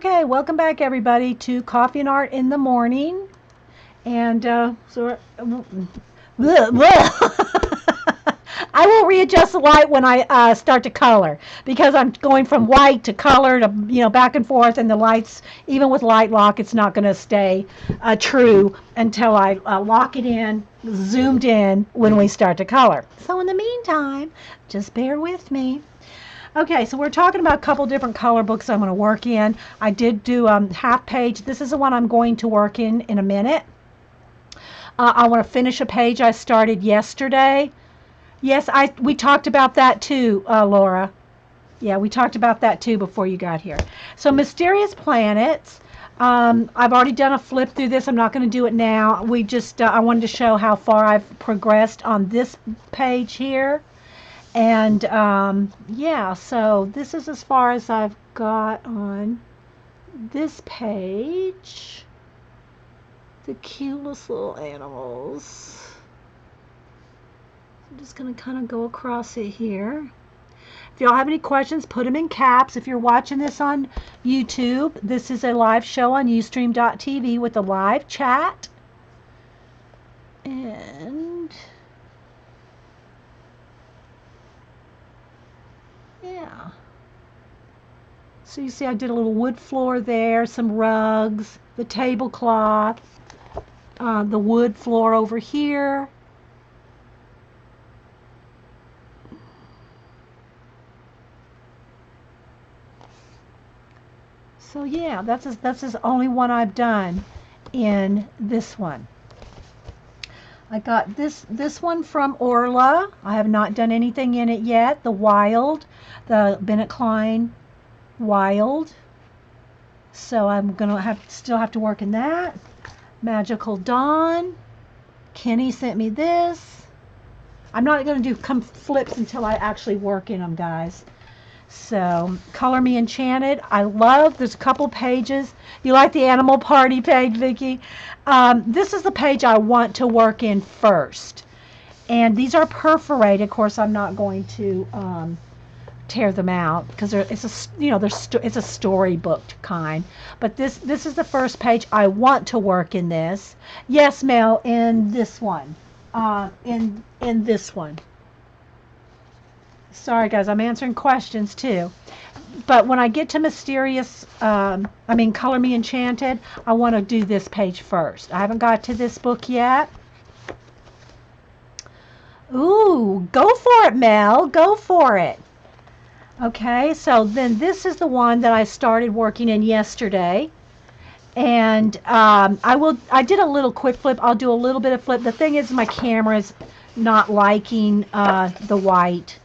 Okay, welcome back everybody to Coffee and Art in the Morning. And I will readjust the light when I start to color because I'm going from white to color to back and forth, and the lights, even with light lock, it's not going to stay true until I lock it in, zoomed in when we start to color. So in the meantime, just bear with me. Okay, so we're talking about a couple different color books I'm going to work in. I did do half page. This is the one I'm going to work in a minute. I want to finish a page I started yesterday. Yes, we talked about that too, Laura. Yeah, we talked about that too before you got here. So Mysterious Planets. I've already done a flip through this. I'm not going to do it now. I wanted to show how far I've progressed on this page here. And yeah, so this is as far as I've got on this page. The cutest little animals. I'm just going to kind of go across it here. If y'all have any questions, put them in caps. If you're watching this on YouTube, this is a live show on ustream.tv with a live chat. And yeah. So you see I did a little wood floor there, some rugs, the tablecloth, the wood floor over here. So yeah, that's the only one I've done in this one. I got this one from Orla. I have not done anything in it yet. The Wild, the Bennett Klein Wild. So I'm gonna still have to work in that. Magical Dawn. Kenny sent me this. I'm not gonna do flips until I actually work in them, guys. So Color Me Enchanted. There's a couple pages. You like the Animal Party page, Vicki? This is the page I want to work in first. And these are perforated. Of course, I'm not going to tear them out because it's a storybook kind. But this is the first page I want to work in this. Yes, Mel, in this one. In this one. Sorry, guys, I'm answering questions too. But when I get to Color Me Enchanted, I want to do this page first. I haven't got to this book yet. Ooh, go for it, Mel. Go for it. Okay, so then this is the one that I started working in yesterday. And I did a little quick flip. I'll do a little bit of flip. The thing is, my camera is not liking the white.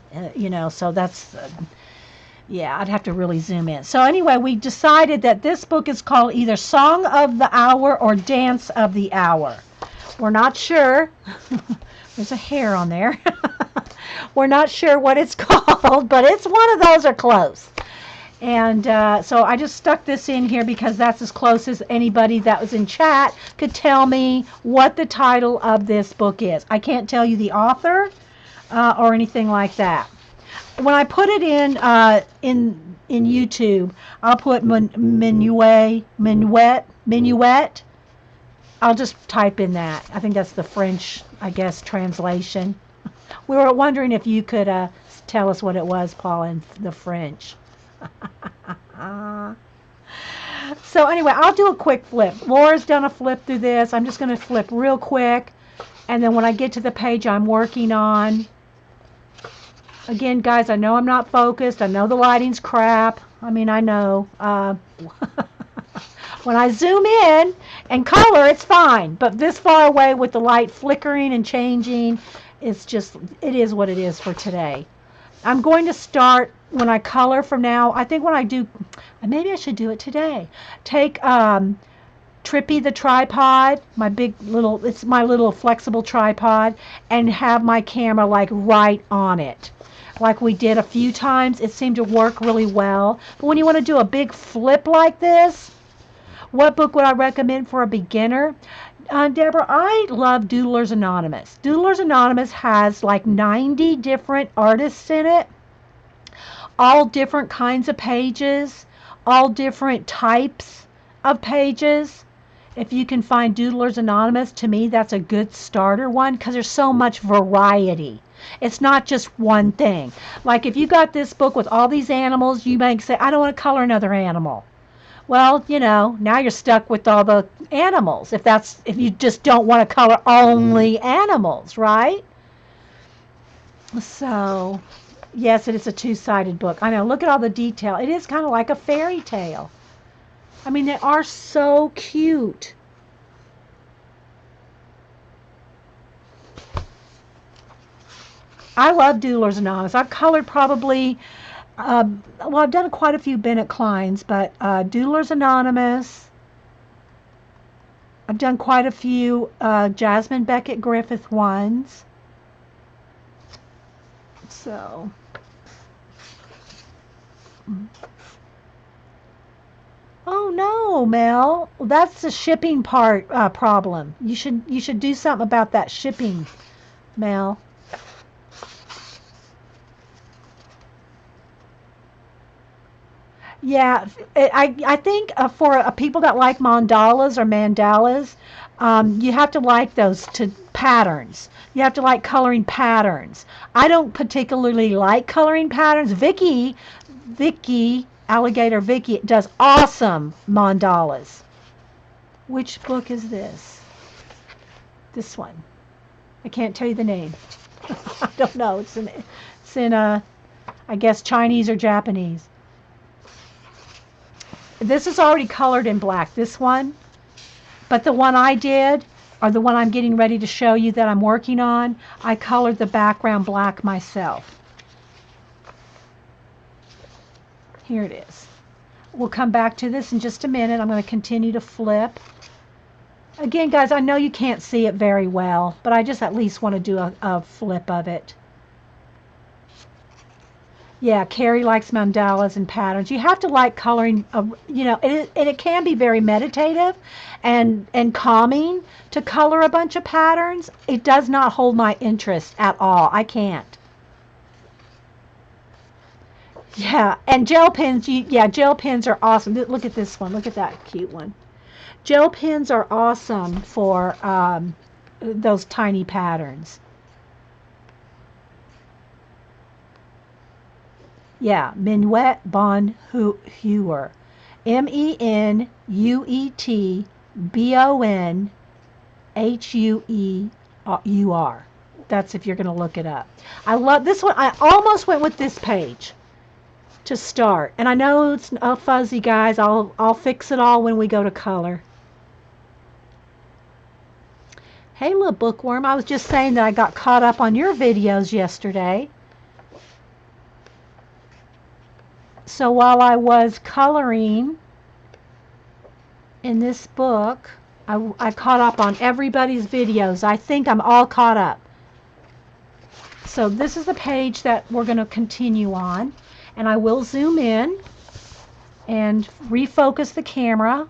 So that's, yeah, I'd have to really zoom in. So anyway, we decided that this book is called either Song of the Hour or Dance of the Hour. We're not sure. There's a hair on there. We're not sure what it's called, but it's one of those or close. And so I just stuck this in here because that's as close as anybody that was in chat could tell me what the title of this book is. I can't tell you the author or anything like that. When I put it in YouTube, I'll put Menuet. I'll just type in that. I think that's the French, I guess, translation. We were wondering if you could tell us what it was, Paul, in the French. So anyway, I'll do a quick flip. Laura's done a flip through this. I'm just going to flip real quick. And then when I get to the page I'm working on, again, guys, I know I'm not focused. I know the lighting's crap. I mean, I know. When I zoom in and color, it's fine. But this far away with the light flickering and changing, it is what it is for today. I'm going to start when I color from now. I think when I do, maybe I should do it today. Take Trippy the tripod, it's my little flexible tripod, and have my camera like right on it. Like we did a few times. It seemed to work really well. But when you want to do a big flip like this, what book would I recommend for a beginner? Deborah, I love Doodlers Anonymous. Doodlers Anonymous has like 90 different artists in it, all different kinds of pages, all different types of pages. If you can find Doodlers Anonymous, to me, that's a good starter one because there's so much variety. It's not just one thing. Like if you got this book with all these animals, you might say, I don't want to color another animal. Well, now you're stuck with all the animals. If you just don't want to color only animals, right? So, yes, it is a two-sided book. I know. Look at all the detail. It is kind of like a fairy tale. I mean, they are so cute. I love Doodlers Anonymous. I've colored probably, well, I've done quite a few Bennett Kleins, but Doodlers Anonymous. I've done quite a few Jasmine Beckett Griffith ones. So, oh no, Mel, that's the shipping part problem. You should do something about that shipping, Mel. Yeah, I think for people that like mandalas, you have to like those to patterns. You have to like coloring patterns. I don't particularly like coloring patterns. Vicky, Alligator Vicky, does awesome mandalas. Which book is this? This one. I can't tell you the name. I don't know. It's in I guess Chinese or Japanese. This is already colored in black, this one. But the one I did, or the one I'm getting ready to show you that I'm working on, I colored the background black myself. Here it is. We'll come back to this in just a minute. I'm going to continue to flip. Again, guys, I know you can't see it very well, but I just at least want to do a flip of it. Yeah, Carrie likes mandalas and patterns. You have to like coloring, and it can be very meditative and calming to color a bunch of patterns. It does not hold my interest at all. I can't. Yeah, and gel pens, gel pens are awesome. Look at this one. Look at that cute one. Gel pens are awesome for those tiny patterns. Yeah, Menuet bonheur. Menuetbonheur. That's if you're going to look it up. I love this one. I almost went with this page to start. And I know it's fuzzy, guys. I'll fix it all when we go to color. Hey, little bookworm. I was just saying that I got caught up on your videos yesterday. So while I was coloring in this book, I caught up on everybody's videos. I think I'm all caught up. So this is the page that we're going to continue on. And I will zoom in and refocus the camera.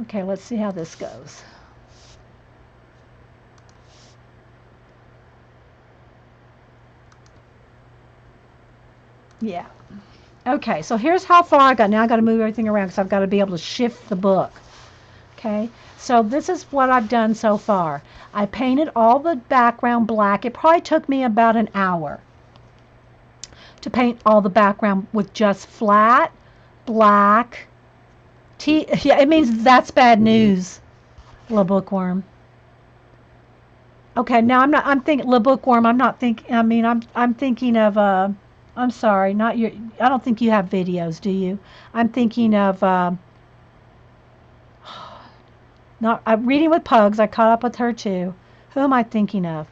Okay, let's see how this goes. Yeah. Okay, so here's how far I got. Now I got to move everything around because I've got to be able to shift the book. Okay, so this is what I've done so far. I painted all the background black. It probably took me about an hour to paint all the background with just flat black. Yeah, it means that's bad news, little bookworm. Okay, now I'm thinking, little bookworm. I'm not thinking. I mean, I'm thinking of. I'm sorry, not your. I don't think you have videos, do you? I'm thinking of. Not. I'm reading with Pugs. I caught up with her too. Who am I thinking of?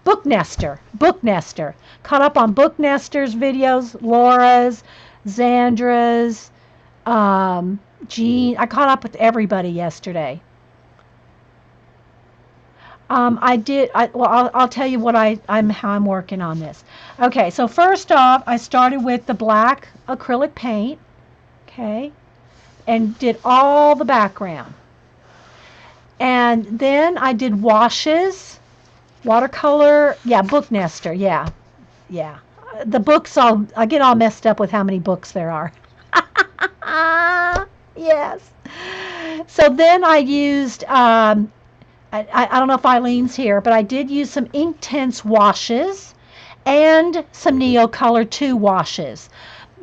Book Nester. Book Nester. Caught up on Book Nester's videos. Laura's, Zandra's, Jean. I caught up with everybody yesterday. Well, I'll tell you how I'm working on this. Okay, so first off, I started with the black acrylic paint, okay, and did all the background. And then I did washes, watercolor, yeah, book nester, yeah, yeah. The books, I get all messed up with how many books there are. Yes. So then I used, I don't know if Eileen's here, but I did use some Inktense washes and some Neocolor 2 washes.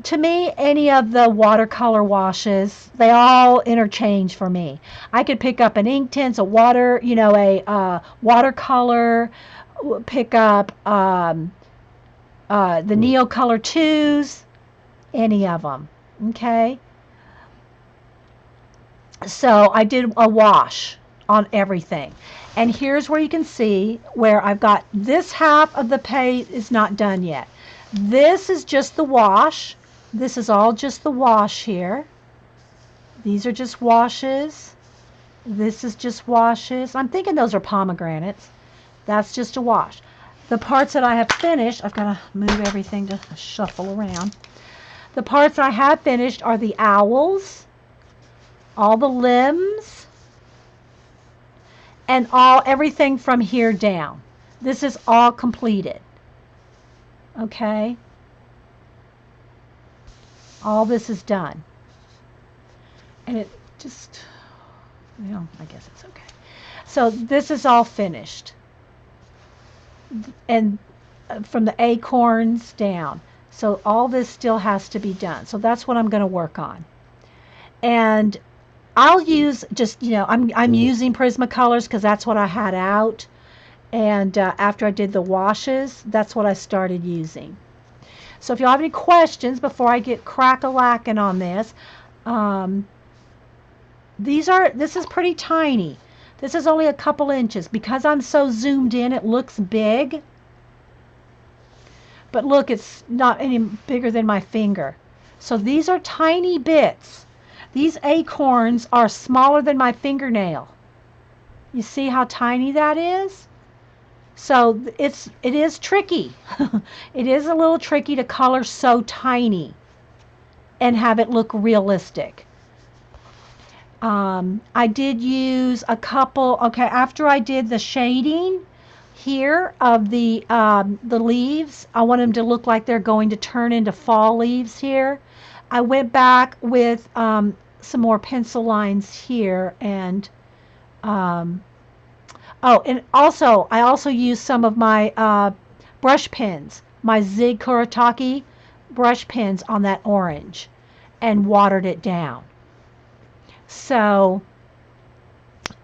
To me, any of the watercolor washes, they all interchange for me. I could pick up an Inktense, a watercolor, pick up the Neocolor 2s, any of them. Okay? So I did a wash on everything. And here's where you can see where I've got this half of the page is not done yet. This is just the wash. This is all just the wash here. These are just washes. This is just washes. I'm thinking those are pomegranates. That's just a wash. The parts that I have finished, I've got to move everything to shuffle around. The parts I have finished are the owls, all the limbs, and everything from here down. This is all completed. Okay? All this is done. And it just, I guess it's okay. So this is all finished. And from the acorns down. So all this still has to be done. So that's what I'm going to work on. And I'll use just, I'm using Prismacolors because that's what I had out. And after I did the washes, that's what I started using. So if you have any questions before I get crack-a-lacking on this, this is pretty tiny. This is only a couple inches. Because I'm so zoomed in, it looks big. But look, it's not any bigger than my finger. So these are tiny bits. These acorns are smaller than my fingernail. You see how tiny that is? So it is tricky. It is a little tricky to color so tiny and have it look realistic. I did use a couple, okay, after I did the shading here of the leaves, I want them to look like they're going to turn into fall leaves here. I went back with some more pencil lines here and and also I also used some of my brush pens, my Zig Kuretake brush pens on that orange and watered it down. So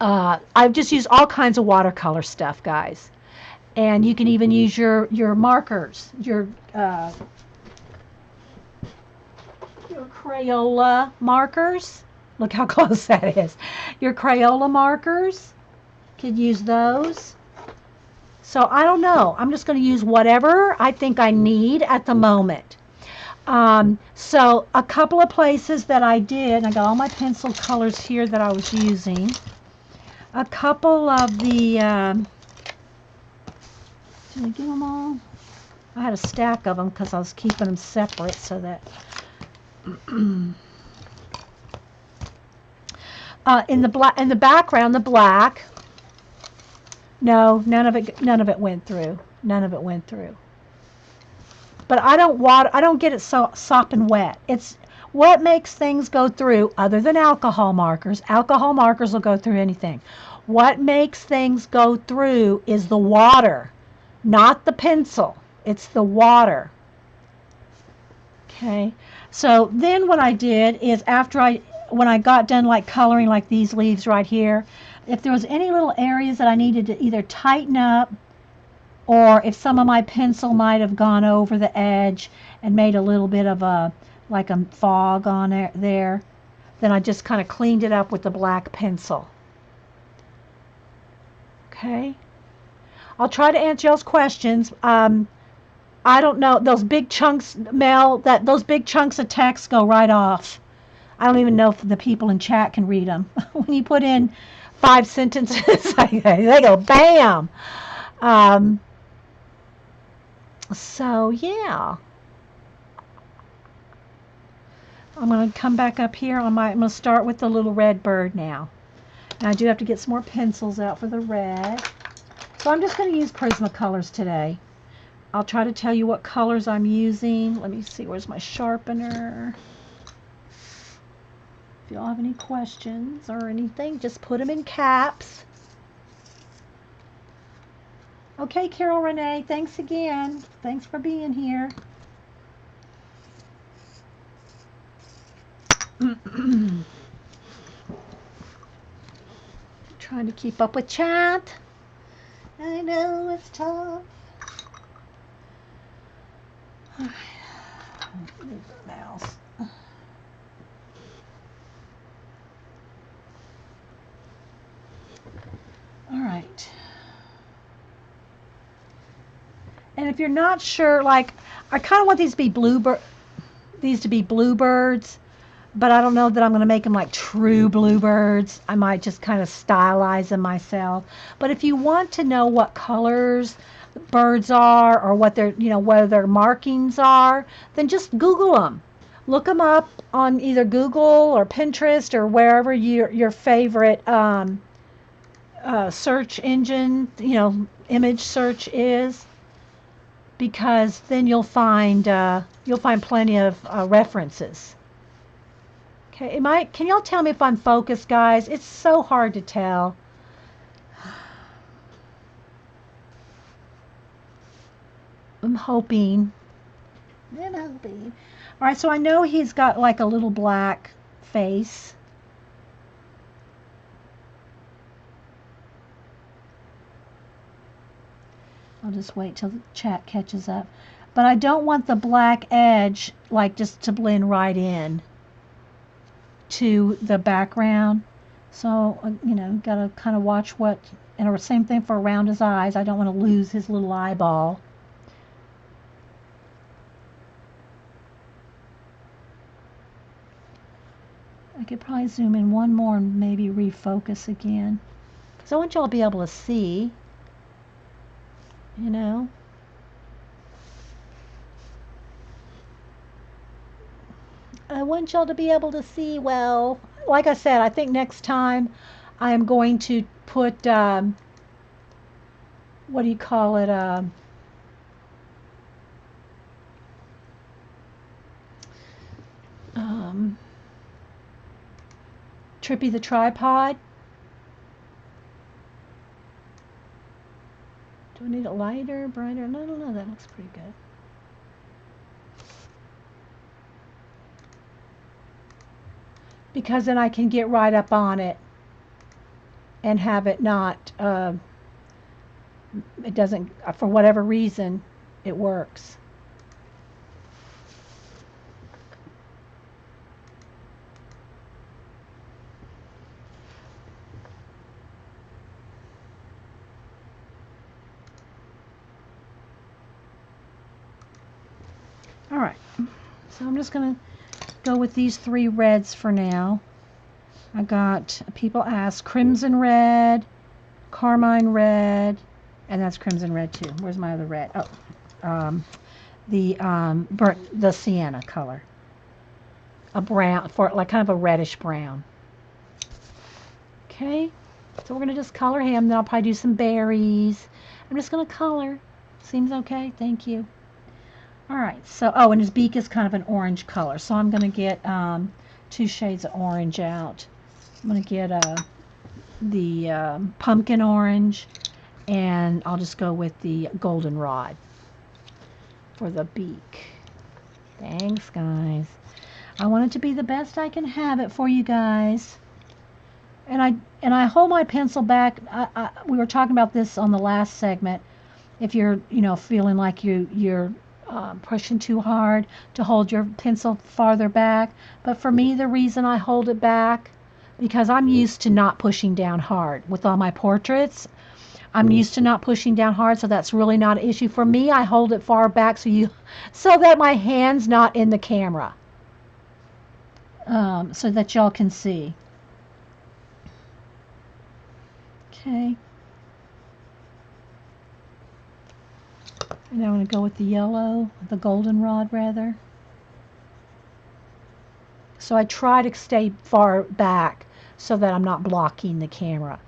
I've just used all kinds of watercolor stuff, guys. And you can even use your markers, your Crayola markers. Look how close that is. Your Crayola markers, could use those. So I don't know. I'm just going to use whatever I think I need at the moment. So a couple of places that I did, I got all my pencil colors here that I was using. A couple of the, did I get them all? I had a stack of them because I was keeping them separate so that, in the background, the black, no, none of it went through. None of it went through. But I don't get it so sopping wet. It's what makes things go through other than alcohol markers. Alcohol markers will go through anything. What makes things go through is the water, not the pencil. It's the water. Okay. So then what I did is when I got done like coloring like these leaves right here, if there was any little areas that I needed to either tighten up or if some of my pencil might have gone over the edge and made a little bit of a fog on there, then I just kind of cleaned it up with the black pencil. Okay. I'll try to answer y'all's questions. I don't know, those big chunks, Mel, those big chunks of text go right off. I don't even know if the people in chat can read them. When you put in 5 sentences. They go bam. Um, so yeah, I'm going to come back up here on my. I'm going to start with the little red bird now. And I do have to get some more pencils out for the red. So I'm just going to use Prismacolors today. I'll try to tell you what colors I'm using. Let me see, where's my sharpener? If y'all have any questions or anything, just put them in caps. Okay, Carol Renee, thanks again. Thanks for being here. Trying to keep up with chat. I know it's tough. All right. Move the mouse. All right. And if you're not sure, like, I kind of want these to be bluebirds, but I don't know that I'm going to make them like true bluebirds. I might just kind of stylize them myself. But if you want to know what colors birds are or what their, whether their markings are, then just Google them. Look them up on either Google or Pinterest or wherever your favorite search engine, image search is, because then you'll find plenty of references. Okay, can y'all tell me if I'm focused, guys? It's so hard to tell. I'm hoping. All right, so I know he's got like a little black face. I'll just wait till the chat catches up. But I don't want the black edge like just to blend right in to the background. So, got to kind of watch what, and the same thing for around his eyes. I don't want to lose his little eyeball. I could probably zoom in one more and maybe refocus again. Because I want y'all to be able to see, I want y'all to be able to see well. Like I said, I think next time I am going to put, what do you call it? Trippy the tripod. Do I need it lighter, brighter? No, that looks pretty good. Because then I can get right up on it and have it not, it doesn't, for whatever reason, it works. All right, so I'm just going to go with these 3 reds for now. I got, people ask, crimson red, carmine red, and that's crimson red too. Where's my other red? Oh, the sienna color. A brown, for like kind of a reddish brown. Okay, so we're going to just color him. Then I'll probably do some berries. I'm just going to color. Seems okay? Thank you. All right, so, and his beak is kind of an orange color. So I'm going to get 2 shades of orange out. I'm going to get the pumpkin orange, and I'll just go with the goldenrod for the beak. Thanks, guys. I want it to be the best I can have it for you guys. And I hold my pencil back. We were talking about this on the last segment. If you're, feeling like you're pushing too hard, to hold your pencil farther back. But for me, the reason I hold it back, because I'm used to not pushing down hard with all my portraits. I'm used to not pushing down hard, so that's really not an issue for me. I hold it far back so that my hand's not in the camera, so that y'all can see. Okay. And I'm going to go with the yellow, the goldenrod rather. So I try to stay far back so that I'm not blocking the camera.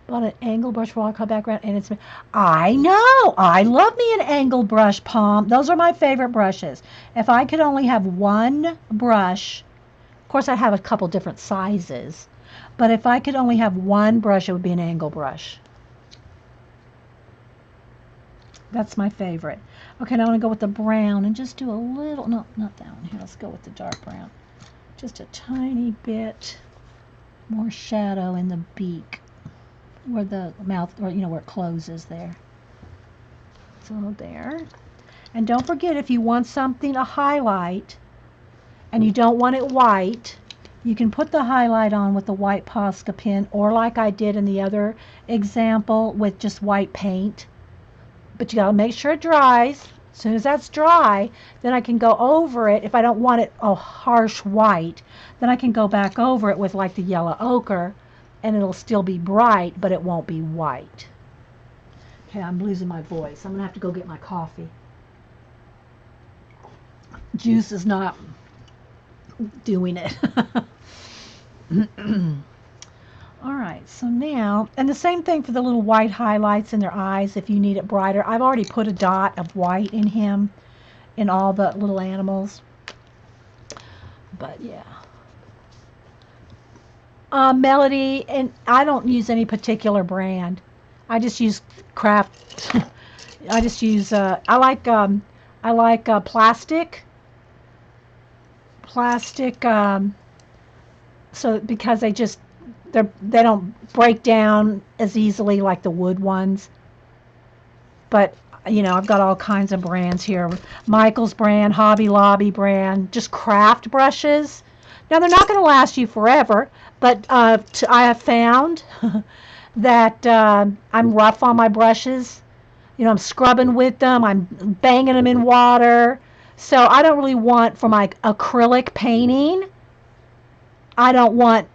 But an angle brush watercolor background, and it's, I know, I love me an angle brush, Palm. Those are my favorite brushes. If I could only have one brush, of course I have a couple different sizes, but if I could only have one brush, it would be an angle brush. That's my favorite. Okay, now I'm going to go with the brown and just do a little, no, not that one here. Let's go with the dark brown. Just a tiny bit more shadow in the beak where the mouth, or where it closes there. So there. And don't forget, if you want something to highlight and you don't want it white, you can put the highlight on with the white Posca pen, or like I did in the other example with just white paint. But you got to make sure it dries. As soon as that's dry, then I can go over it. If I don't want it a harsh white, then I can go back over it with like the yellow ochre, and it'll still be bright, but it won't be white. Okay, I'm losing my voice. I'm going to have to go get my coffee. Juice is not doing it. All right, so now, and the same thing for the little white highlights in their eyes if you need it brighter. I've already put a dot of white in him, in all the little animals. But yeah. Melody, and I don't use any particular brand. I just use craft. I just use, I like plastic, so because they don't break down as easily like the wood ones. But I've got all kinds of brands here. Michael's brand, Hobby Lobby brand, just craft brushes. Now they're not going to last you forever, but I have found that I'm rough on my brushes. I'm scrubbing with them. I'm banging them in water. So I don't really want, for my acrylic painting, I don't want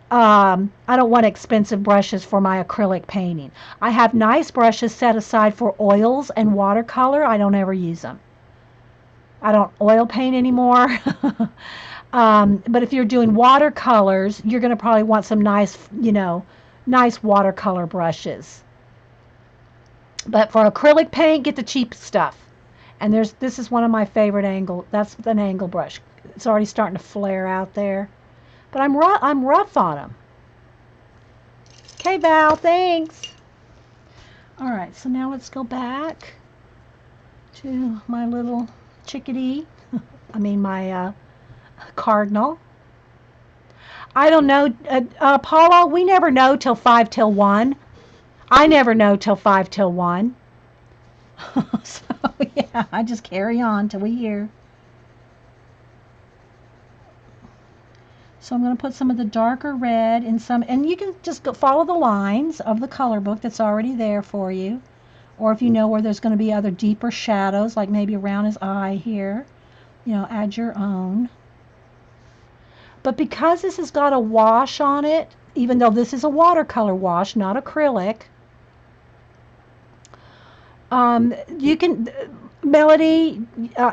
expensive brushes for my acrylic painting. I have nice brushes set aside for oils and watercolor. I don't ever use them. I don't oil paint anymore. But if you're doing watercolors, you're going to probably want some nice watercolor brushes. But for acrylic paint, get the cheap stuff. And this is one of my favorite angle. That's an angle brush. It's already starting to flare out there. But I'm rough on them. Okay, Val, thanks. All right, so now let's go back to my little chickadee. I mean my cardinal. I don't know, Paula, we never know till 5 till 1. I never know till 5 till 1. So, yeah, I just carry on till we hear. So I'm going to put some of the darker red in some, and you can just follow the lines of the color book that's already there for you. Or if you know where there's going to be other deeper shadows, like maybe around his eye here, add your own. But because this has got a wash on it, even though this is a watercolor wash, not acrylic, you can, Melody,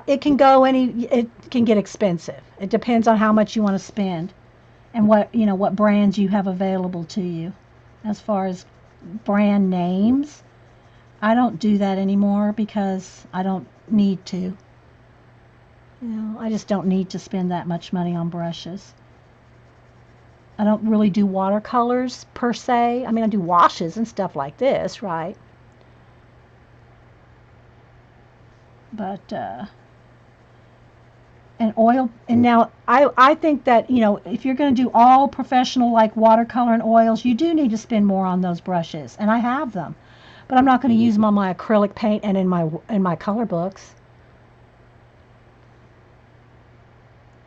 it can get expensive. It depends on how much you want to spend and what brands you have available to you. As far as brand names, I don't do that anymore because I don't need to. I just don't need to spend that much money on brushes. I don't really do watercolors per se. I mean, I do washes and stuff like this, right? But and oil, and now I think that if you're going to do all professional like watercolor and oils, you do need to spend more on those brushes, and I have them, but I'm not going to use them on my acrylic paint and in my color books.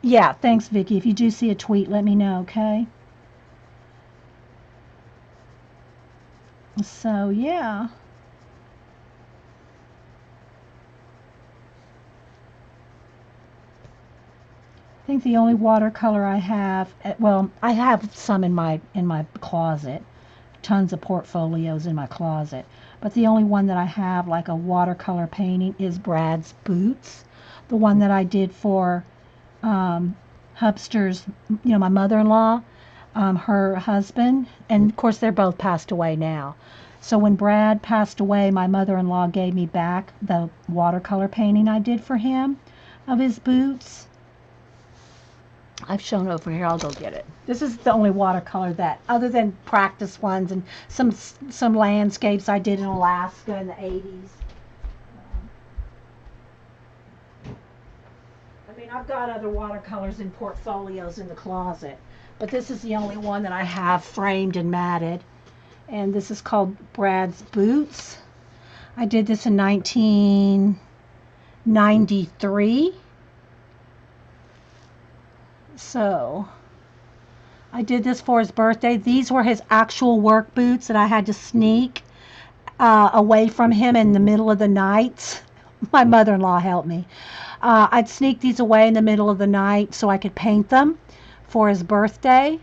Yeah, thanks, Vicki. If you do see a tweet, let me know, okay? So yeah. I think the only watercolor I have, well, I have some in my closet, tons of portfolios in my closet. But the only one that I have like a watercolor painting is Brad's Boots, the one that I did for Hubster's, my mother-in-law, her husband, and of course they're both passed away now. So when Brad passed away, my mother-in-law gave me back the watercolor painting I did for him of his boots. I've shown over here. I'll go get it. This is the only watercolor that, other than practice ones and some landscapes I did in Alaska in the 80s. I mean, I've got other watercolors in portfolios in the closet, but this is the only one that I have framed and matted. And this is called Brad's Boots. I did this in 1993. So I did this for his birthday. These were his actual work boots that I had to sneak away from him in the middle of the night. My mother-in-law helped me. I'd sneak these away in the middle of the night so I could paint them for his birthday.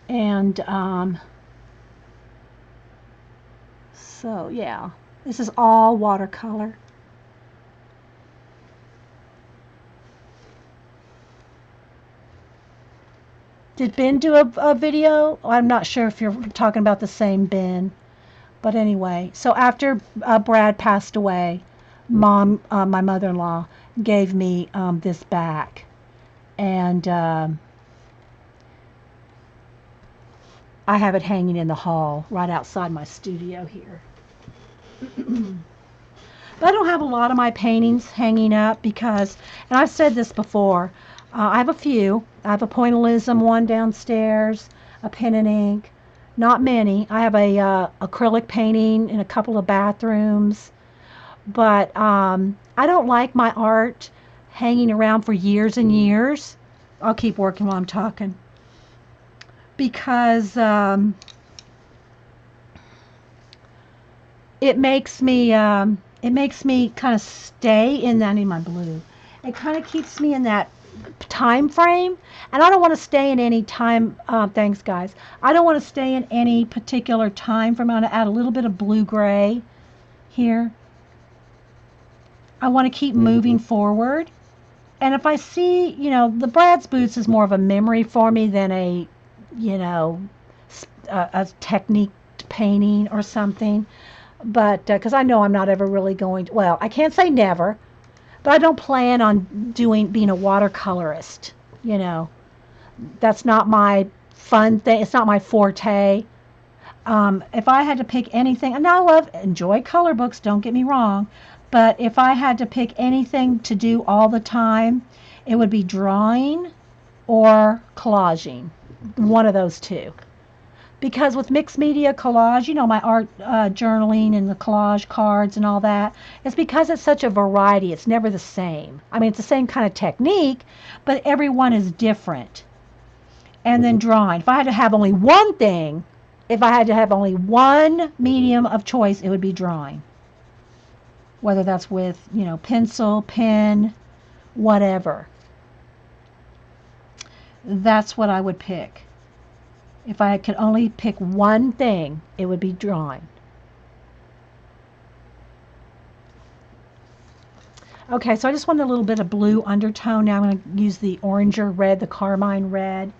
And so yeah, this is all watercolor. Did Ben do a video? I'm not sure if you're talking about the same Ben. But anyway, so after Brad passed away, Mom, my mother-in-law, gave me this back. And I have it hanging in the hall right outside my studio here. But I don't have a lot of my paintings hanging up because, and I've said this before, I have a few. I have a pointillism one downstairs, a pen and ink. Not many. I have a acrylic painting in a couple of bathrooms. But I don't like my art hanging around for years and years. I'll keep working while I'm talking. Because it makes me kind of stay in that. I need my blue. It kind of keeps me in that time frame, and I don't want to stay in any time. Thanks, guys. I don't want to stay in any particular time frame. I'm going to add a little bit of blue gray here. I want to keep moving forward. And if I see, the Brad's Boots is more of a memory for me than a technique painting or something. But because I know I'm not ever really going to, well, I can't say never, but I don't plan on being a watercolorist. That's not my fun thing. It's not my forte. If I had to pick anything, and I enjoy color books, don't get me wrong, but if I had to pick anything to do all the time, it would be drawing or collaging. One of those two. Because with mixed media collage, my art journaling and the collage cards and all that, it's because it's such a variety. It's never the same. I mean, it's the same kind of technique, but everyone is different. And then drawing. If I had to have only one thing, if I had to have only one medium of choice, it would be drawing. Whether that's with, pencil, pen, whatever. That's what I would pick. If I could only pick one thing, it would be drawing. Okay, so I just want a little bit of blue undertone. Now I'm going to use the oranger red, the carmine red,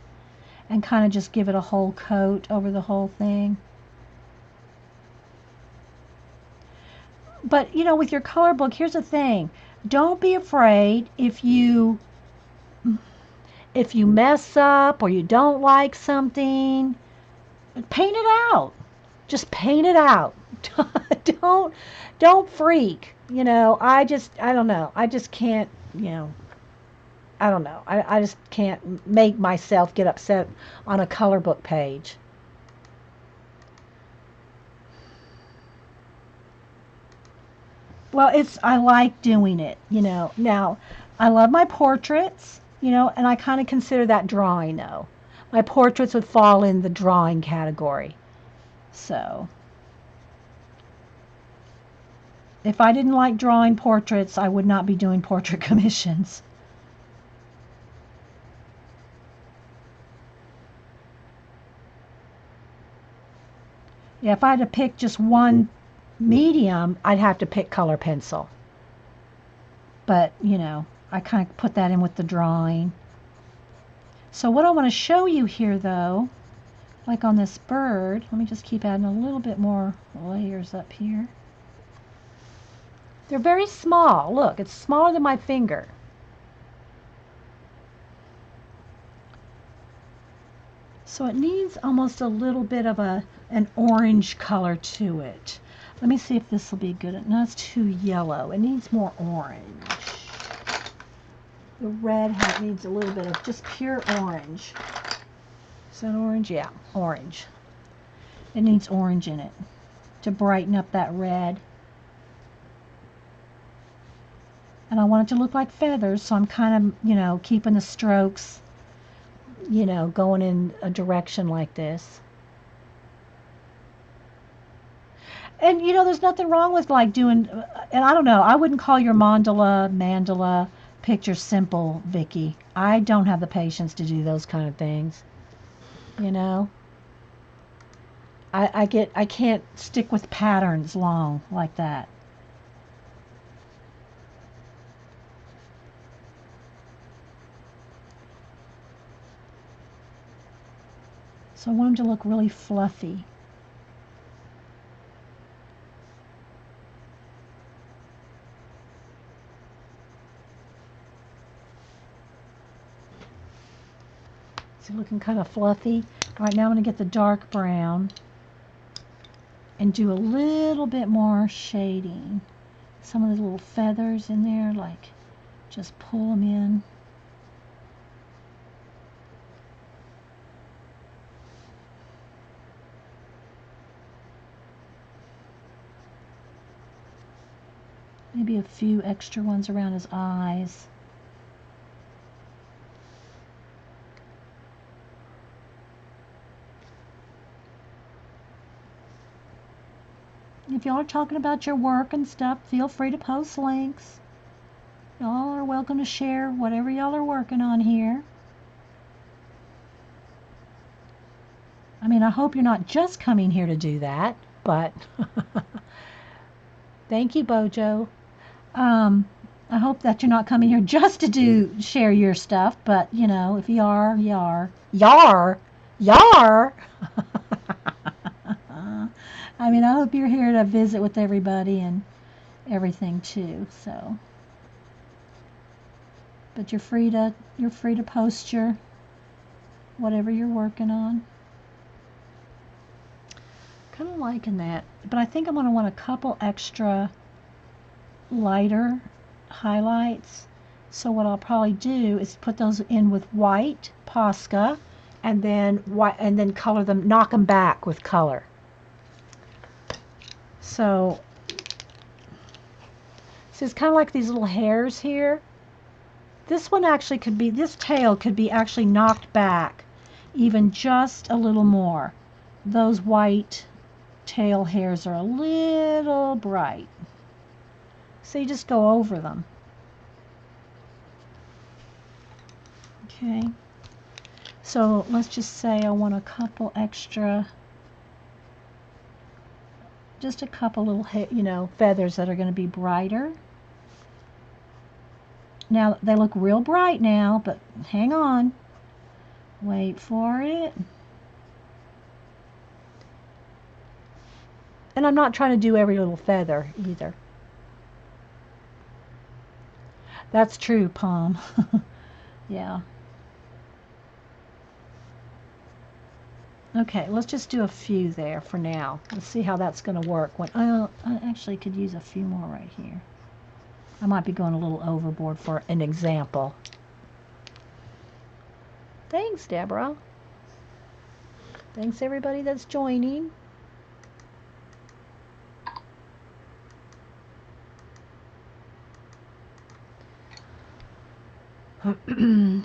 and kind of just give it a whole coat over the whole thing. But, with your color book, here's the thing. Don't be afraid if you mess up or you don't like something, paint it out. Just paint it out. don't freak. I don't know. I just can't, I don't know. I just can't make myself get upset on a color book page. Well, I like doing it, Now, I love my portraits, and I kind of consider that drawing, though. My portraits would fall in the drawing category. So, if I didn't like drawing portraits, I would not be doing portrait commissions. Yeah, if I had to pick just one medium, I'd have to pick color pencil. But, you know, I kind of put that in with the drawing. So what I want to show you here, though, like on this bird, let me just keep adding a little bit more layers up here. They're very small. Look, it's smaller than my finger. So it needs almost a little bit of an orange color to it. Let me see if this will be good. No, it's too yellow. It needs more orange. The red needs a little bit of just pure orange. Is that orange? Yeah, orange. It needs orange in it to brighten up that red. And I want it to look like feathers, so I'm kind of, you know, keeping the strokes, you know, going in a direction like this. And, you know, there's nothing wrong with like doing, and I don't know, I wouldn't call your mandala picture simple, Vicky. I don't have the patience to do those kind of things, you know. I can't stick with patterns long like that. So I want them to look really fluffy. So looking kind of fluffy. All right, now I'm going to get the dark brown and do a little bit more shading. Some of the little feathers in there, like just pull them in. Maybe a few extra ones around his eyes. If y'all are talking about your work and stuff, feel free to post links. Y'all are welcome to share whatever y'all are working on here. I mean, I hope you're not just coming here to do that, but thank you, Bojo. I hope that you're not coming here just to share your stuff, but you know, if you are, you are. Yar! Yar! I mean, I hope you're here to visit with everybody and everything too, so. But you're free to post your whatever you're working on. Kind of liking that, but I think I'm going to want a couple extra lighter highlights. So what I'll probably do is put those in with white Posca, and then color them, knock them back with color. So it's kind of like these little hairs here. This one actually could be, this tail could be actually knocked back even just a little more. Those white tail hairs are a little bright. So you just go over them. Okay. So let's just say I want a couple extra, just a couple little, you know, feathers that are going to be brighter. Now, they look real bright now, but hang on. Wait for it. And I'm not trying to do every little feather either. That's true, Palm. Yeah. Okay, let's just do a few there for now. Let's see how that's going to work. I actually could use a few more right here. I might be going a little overboard for an example. Thanks, Deborah. Thanks, everybody that's joining.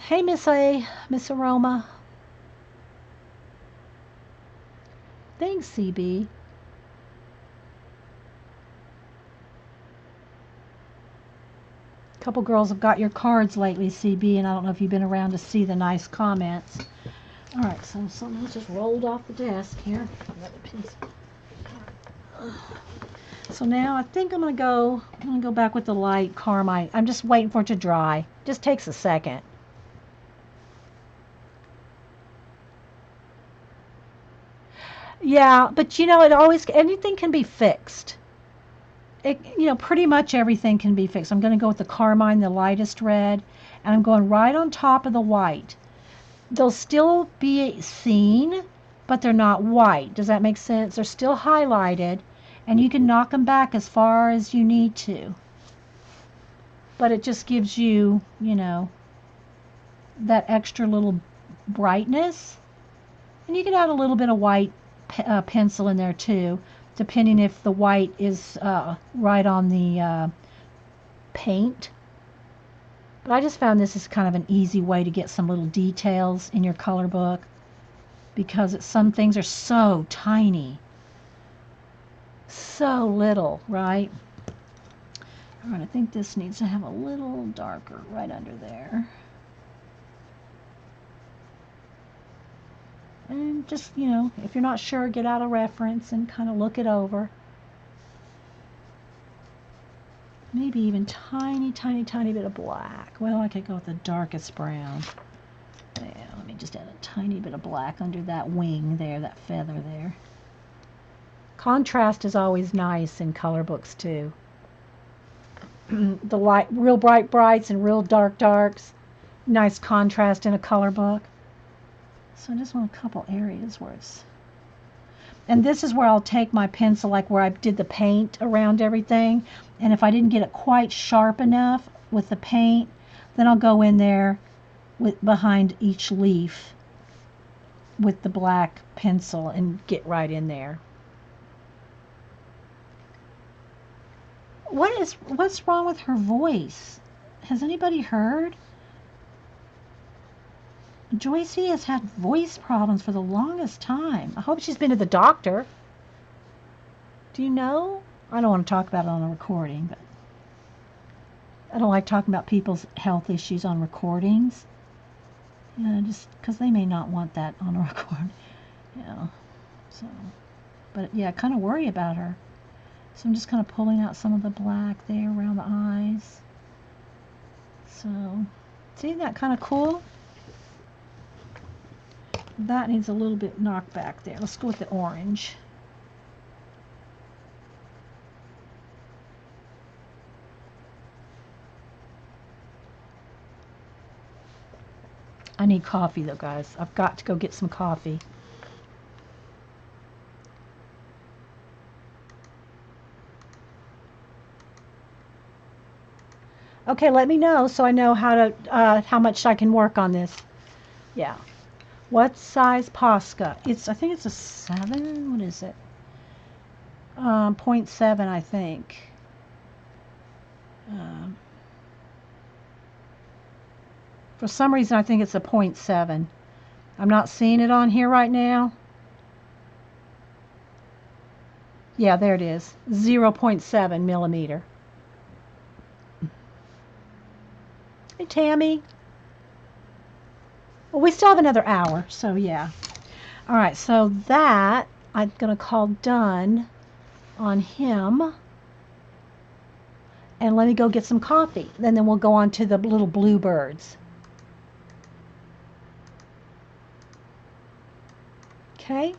Hey, Miss Aroma. Thanks, CB. A couple girls have got your cards lately, CB, and I don't know if you've been around to see the nice comments. All right, so something's just rolled off the desk here. Another piece. So now I think I'm gonna go back with the light carmine. I'm just waiting for it to dry. Just takes a second. Yeah, but it always anything can be fixed. Pretty much everything can be fixed. I'm going to go with the carmine, the lightest red, and I'm going right on top of the white. They'll still be seen, but they're not white. Does that make sense? They're still highlighted, and you can knock them back as far as you need to. But it just gives you, that extra little brightness. And you can add a little bit of white pencil in there too, depending if the white is right on the paint. But I just found this is kind of an easy way to get some little details in your color book, because some things are so tiny. So little, right? All right, I think this needs to have a little darker right under there. And just, if you're not sure, get out a reference and kind of look it over. Maybe even tiny, tiny, tiny bit of black. Well, I could go with the darkest brown. Yeah, let me just add a tiny bit of black under that wing there, that feather there. Contrast is always nice in color books too. The light, real bright brights and real dark darks. Nice contrast in a color book. So I just want a couple areas where it's... And this is where I'll take my pencil, like where I did the paint around everything. And if I didn't get it quite sharp enough with the paint, then I'll go in there behind each leaf with the black pencil and get right in there. What's wrong with her voice? Has anybody heard? Joycey has had voice problems for the longest time. I hope she's been to the doctor. Do you know? I don't want to talk about it on a recording, but I don't like talking about people's health issues on recordings. Just because they may not want that on a record. So, but yeah, I kind of worry about her. So I'm just kind of pulling out some of the black there around the eyes. So, see, isn't that kind of cool? That needs a little bit knocked back there. Let's go with the orange. I need coffee though, guys. I've got to go get some coffee. Okay, let me know so I know how much I can work on this. Yeah. What size Posca? I think it's a 7. What is it? 0.7, I think. For some reason, I think it's a 0.7. I'm not seeing it on here right now. Yeah, there it is. 0.7 millimeter. Hey, Tammy. Well, we still have another hour, so yeah. All right, so that I'm going to call done on him. And let me go get some coffee. And then we'll go on to the little bluebirds. Okay.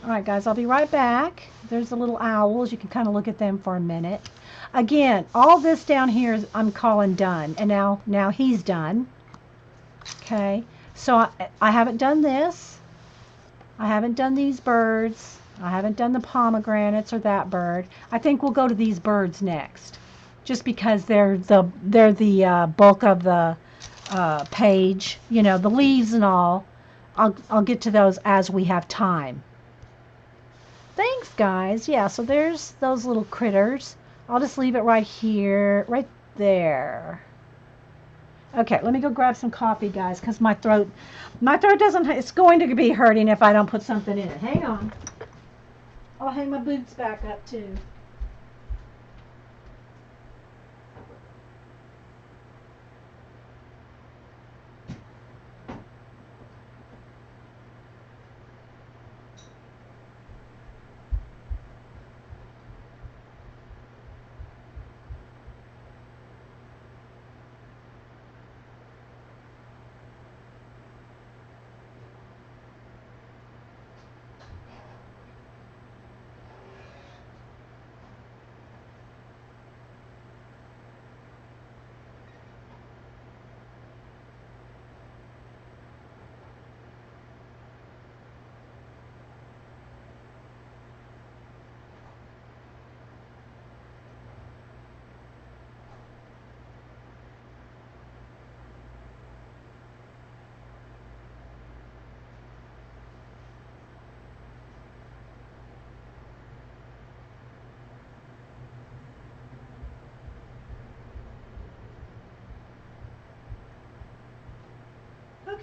All right, guys, I'll be right back. There's the little owls. You can kind of look at them for a minute. Again, all this down here is I'm calling done. And now he's done. Okay. So I haven't done this. I haven't done these birds. I haven't done the pomegranates or that bird. I think we'll go to these birds next, just because they're the bulk of the page. The leaves and all. I'll get to those as we have time. Thanks, guys. Yeah, so there's those little critters. I'll just leave it right here, right there. Okay, let me go grab some coffee, guys, because my throat doesn't, it's going to be hurting if I don't put something in it. Hang on. I'll hang my boots back up, too.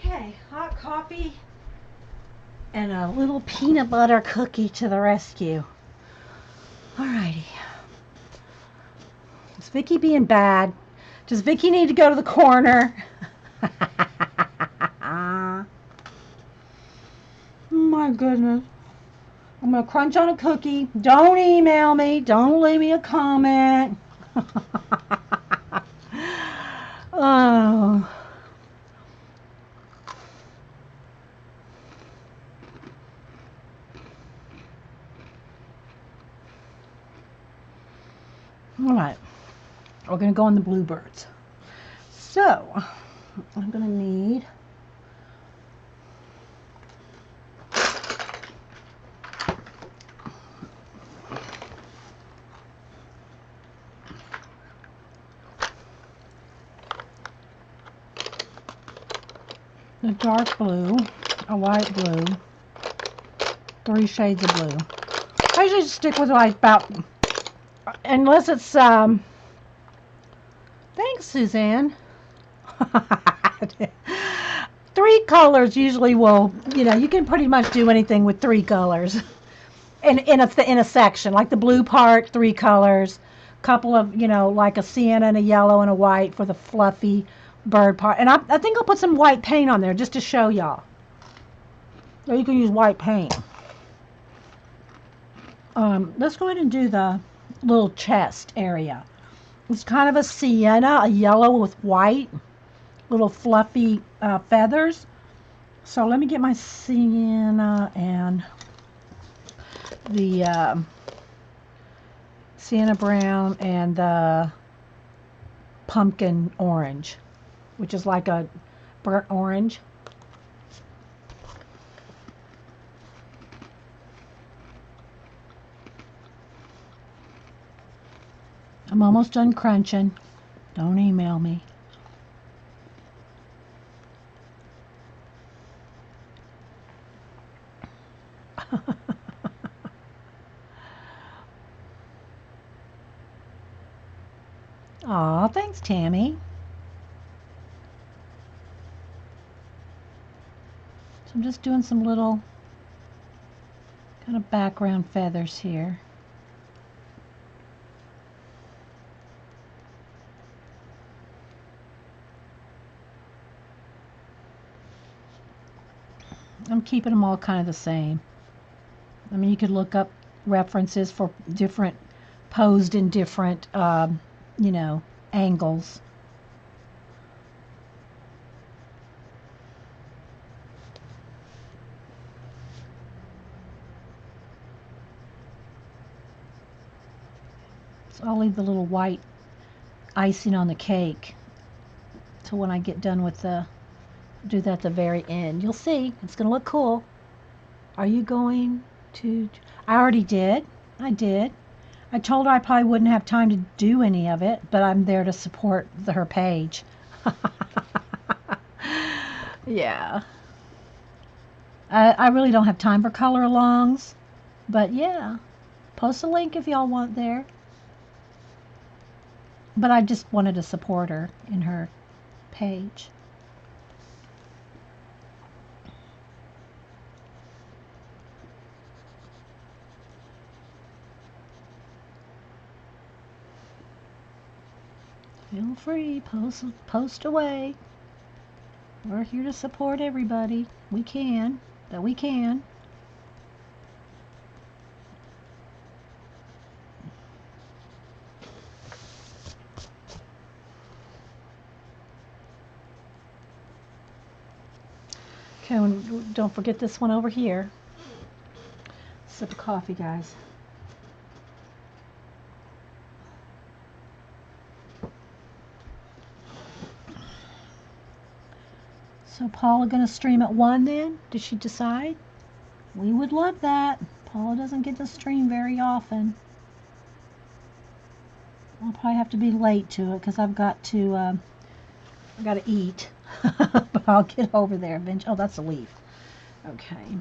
Okay, hot coffee and a little peanut butter cookie to the rescue. Alrighty. Is Vicky being bad? Does Vicky need to go to the corner? My goodness. I'm going to crunch on a cookie. Don't email me. Don't leave me a comment. Oh. All right. We're going to go on the bluebirds. So, I'm going to need a dark blue, a light blue, 3 shades of blue. I usually stick with like about, unless it's, thanks, Suzanne. 3 colors usually will, you can pretty much do anything with 3 colors. In a section, like the blue part, 3 colors, couple of, like a sienna and a yellow and a white for the fluffy bird part. And I think I'll put some white paint on there just to show y'all. Or you can use white paint. Let's go ahead and do the little chest area. It's kind of a sienna, a yellow with white, little fluffy feathers. So let me get my sienna and the sienna brown and the pumpkin orange, which is like a burnt orange. I'm almost done crunching. Don't email me. Aw, thanks, Tammy. So I'm just doing some little kind of background feathers here. I'm keeping them all kind of the same. I mean, you could look up references for different, posed in different, angles. So I'll leave the little white icing on the cake till when I get done with do that at the very end. You'll see, it's going to look cool. Are you going to? I already did. I did. I told her I probably wouldn't have time to do any of it, but I'm there to support her page. Yeah. I really don't have time for color alongs, but yeah, post a link if y'all want there. But I just wanted to support her in her page. Feel free, post away. We're here to support everybody. We can. Okay, don't forget this one over here. Sip of coffee, guys. So Paula gonna stream at 1 then? Did she decide? We would love that. Paula doesn't get to stream very often. I'll probably have to be late to it because I've got to eat. But I'll get over there eventually. Oh, that's a leaf. Okay.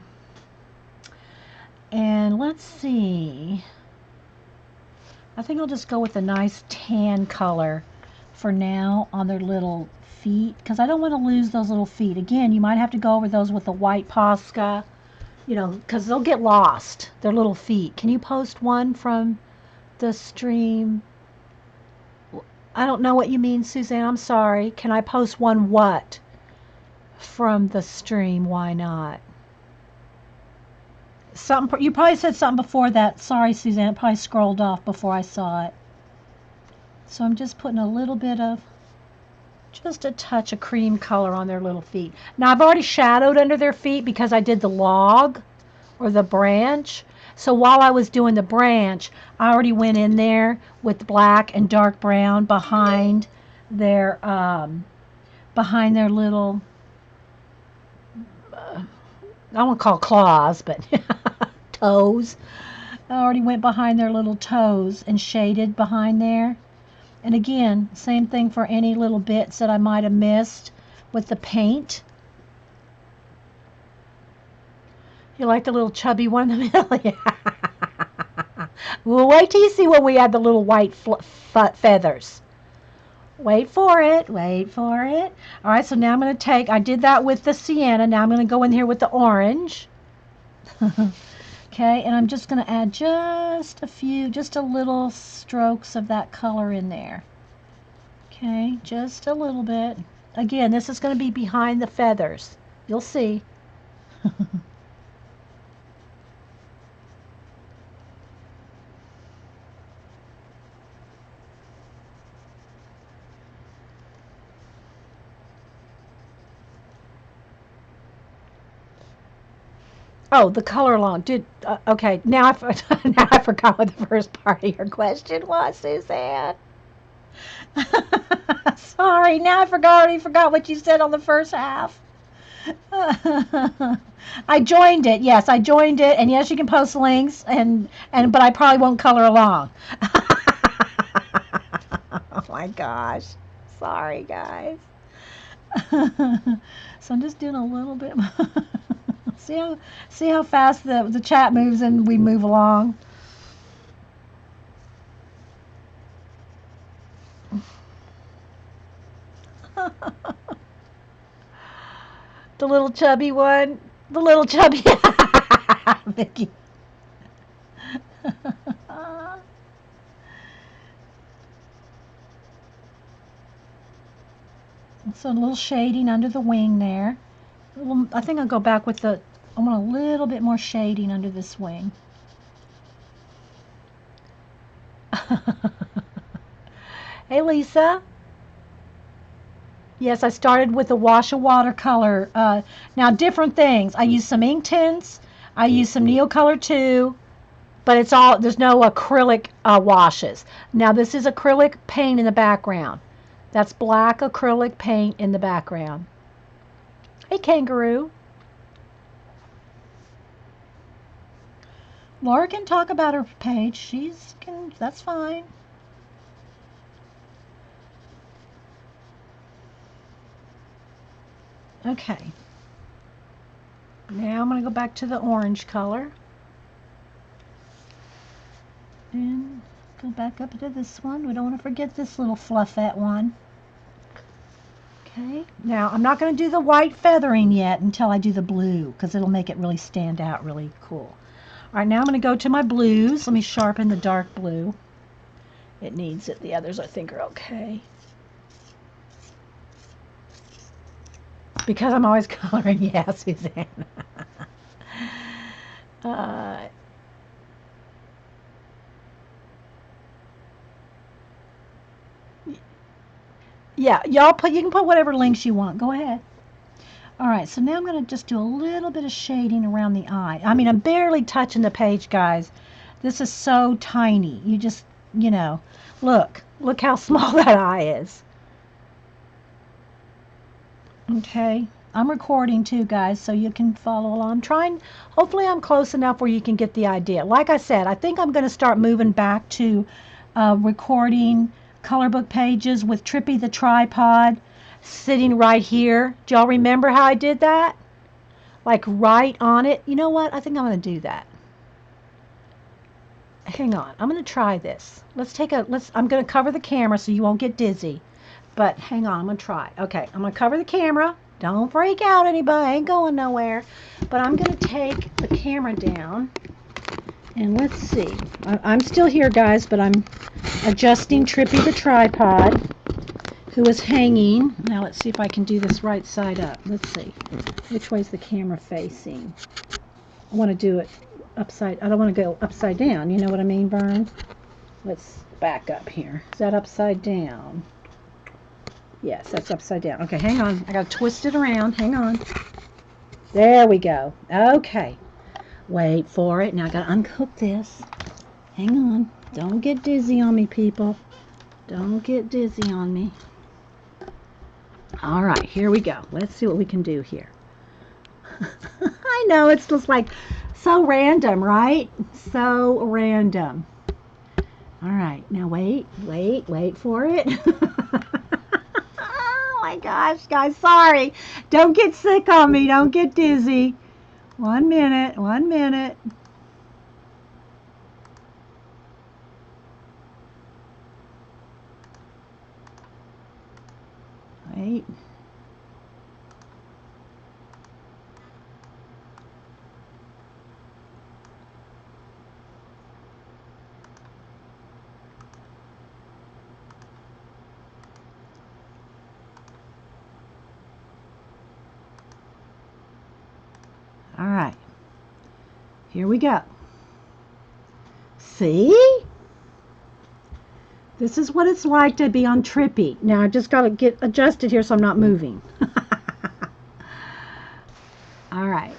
And let's see. I think I'll just go with a nice tan color for now on their little feet, because I don't want to lose those little feet. Again, you might have to go over those with the white Posca, you know, because they'll get lost, their little feet. Can you post one from the stream? I don't know what you mean, Suzanne. I'm sorry. Can I post one what from the stream? Why not? Something you probably said something before that. Sorry, Suzanne. It probably scrolled off before I saw it. So I'm just putting a little bit of, just a touch of cream color on their little feet. Now I've already shadowed under their feet because I did the log or the branch. So while I was doing the branch, I already went in there with black and dark brown behind their little, I won't call claws, but toes. I already went behind their little toes and shaded behind there. And again, same thing for any little bits that I might have missed with the paint. You like the little chubby one in the middle? Yeah. Well, wait till you see when we add the little white feathers. Wait for it. Wait for it. All right, so now I'm going to take, I did that with the sienna. Now I'm going to go in here with the orange. Okay, and I'm just going to add just a little strokes of that color in there. Okay, just a little bit. Again, this is going to be behind the feathers. You'll see. Oh, the color alone. Okay, now now I forgot what the first part of your question was, Suzanne. Sorry, now I already forgot what you said on the first half. I joined it. Yes, I joined it, and yes, you can post links, but I probably won't color along. Oh my gosh. Sorry, guys. So I'm just doing a little bit. See how fast the chat moves and we move along. The little chubby one. The little chubby. Vicky. So a little shading under the wing there. I think I'll go back with I want a little bit more shading under this wing. Hey, Lisa. Yes, I started with a wash of watercolor. Now, different things. I use some ink tints. I use some Neocolor too, but there's no acrylic washes. Now, this is acrylic paint in the background. That's black acrylic paint in the background. Hey, Kangaroo. Laura can talk about her page. That's fine. Okay. Now I'm going to go back to the orange color. And go back up to this one. We don't want to forget this little fluffette one. Okay. Now I'm not going to do the white feathering yet until I do the blue, because it'll make it really stand out really cool. All right, now I'm going to go to my blues. Let me sharpen the dark blue. It needs it. The others I think are okay. Because I'm always coloring, yeah, Suzanne. Yeah, you can put whatever links you want. Go ahead. All right, so now I'm going to just do a little bit of shading around the eye. I mean, I'm barely touching the page, guys. This is so tiny. You just, look how small that eye is. Okay, I'm recording too, guys, so you can follow along. Hopefully I'm close enough where you can get the idea. Like I said, I think I'm going to start moving back to recording color book pages with Trippy the tripod sitting right here. Do y'all remember how I did that? Like right on it. You know what? I think I'm going to do that. Hang on. I'm going to try this. I'm going to cover the camera so you won't get dizzy. But hang on, I'm going to try. Okay, I'm going to cover the camera. Don't freak out, anybody. I ain't going nowhere. But I'm going to take the camera down. And let's see. I'm still here, guys, but I'm adjusting Trippy the tripod, who is hanging. Now let's see if I can do this right side up. Let's see. Which way is the camera facing? I want to do it upside. I don't want to go upside down. You know what I mean, Vern? Let's back up here. Is that upside down? Yes, that's upside down. Okay, hang on. I got to twist it around. Hang on. There we go. Okay. Wait for it. Now I got to unhook this. Hang on. Don't get dizzy on me, people. Don't get dizzy on me. All right, here we go. Let's see what we can do here. I know, it's just like so random, right? So random. All right, now wait for it. Oh my gosh, guys, sorry. Don't get sick on me. Don't get dizzy. 1 minute, 1 minute. Wait. All right. Here we go. See? This is what it's like to be on Trippy. Now I just got to get adjusted here so I'm not moving. All right.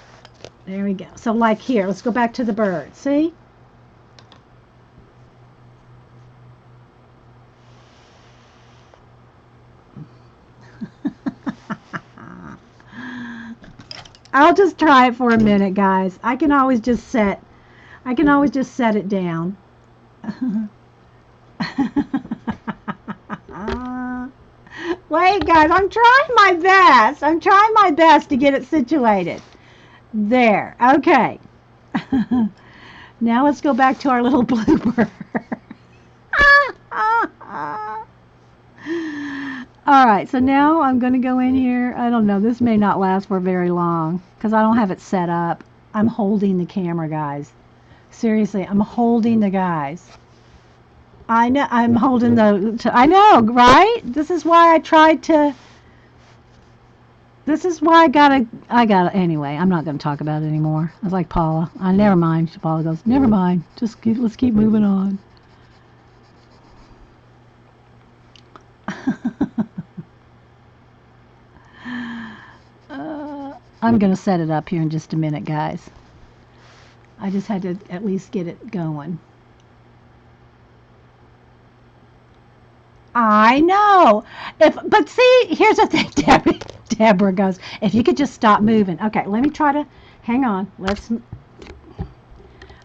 There we go. So like here, let's go back to the bird. See? I'll just try it for a minute, guys. I can always just set it down. Wait, guys, I'm trying my best. I'm trying my best to get it situated. There. Okay. Now let's go back to our little bluebird. All right, so now I'm going to go in here. I don't know. This may not last for very long because I don't have it set up. I'm holding the camera, guys. Seriously, I'm holding the guys. I know. I'm holding the. I know, right? This is why I tried to. This is why I gotta. Anyway, I'm not going to talk about it anymore. I was like Paula. Never mind. Paula goes, never mind. Let's keep moving on. I'm going to set it up here in just a minute, guys. I just had to at least get it going. I know. But see, here's the thing, Deborah goes, if you could just stop moving. Okay, let me try to, hang on.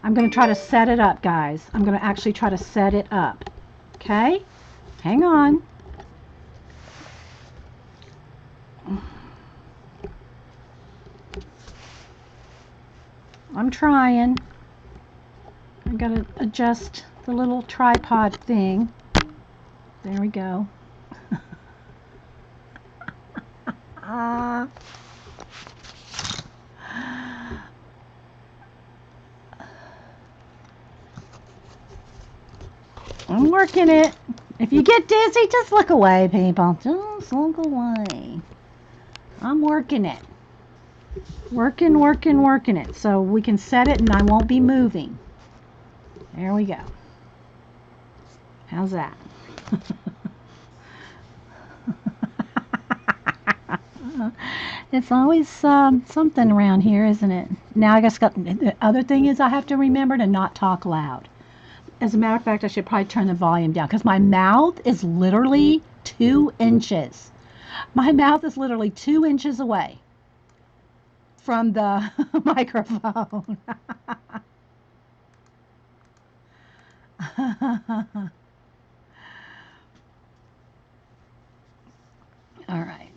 I'm going to try to set it up, guys. I'm going to actually try to set it up. Okay? Hang on. I'm trying. I gotta adjust the little tripod thing. There we go. I'm working it. If you get dizzy, just look away, people. Just look away. I'm working it. Working it so we can set it and I won't be moving. There we go. How's that? It's always something around here, isn't it? Now I guess the other thing is I have to remember to not talk loud. As a matter of fact, I should probably turn the volume down because my mouth is literally 2 inches. My mouth is literally 2 inches away from the microphone. All right.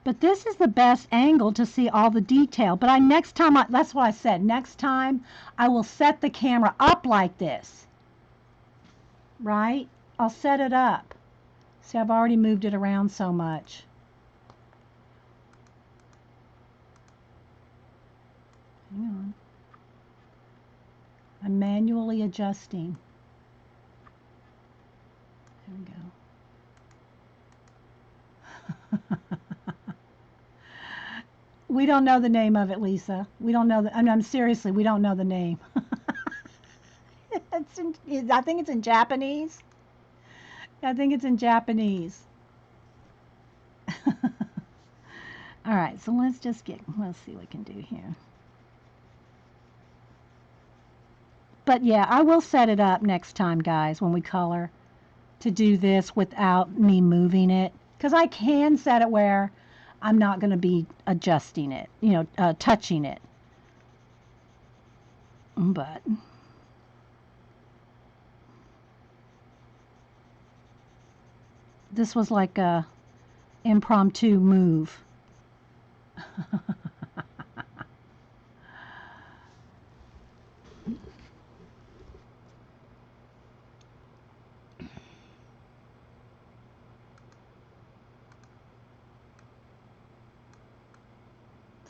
But this is the best angle to see all the detail. But that's what I said. Next time I will set the camera up like this. right? I'll set it up. See, I've already moved it around so much. Hang on. I'm manually adjusting. There we go. We don't know the name of it, Lisa. We don't know I'm seriously, we don't know the name. I think it's in Japanese. I think it's in Japanese. All right, so let's see what we can do here. But yeah, I will set it up next time, guys, when we color, to do this without me moving it. Because I can set it where I'm not going to be adjusting it, touching it. But this was like a impromptu move.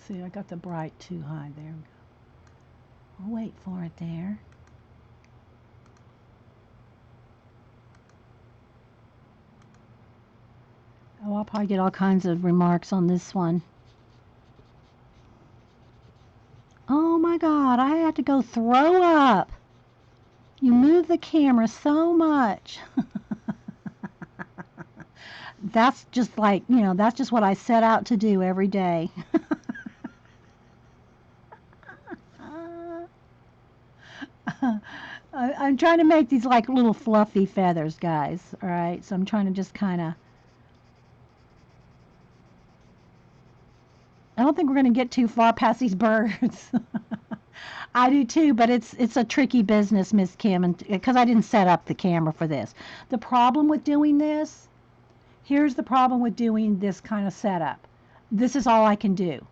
See, I got the bright too high there. I'll wait for it there. Oh, I'll probably get all kinds of remarks on this one. Oh my God, I had to go throw up. You move the camera so much. That's just that's just what I set out to do every day. I'm trying to make these like little fluffy feathers, guys. All right, so I'm trying to just kind of. I don't think we're going to get too far past these birds. I do too, but it's a tricky business, Miss Kim, and because I didn't set up the camera for this. The problem with doing this, here's the problem with doing this kind of setup. This is all I can do.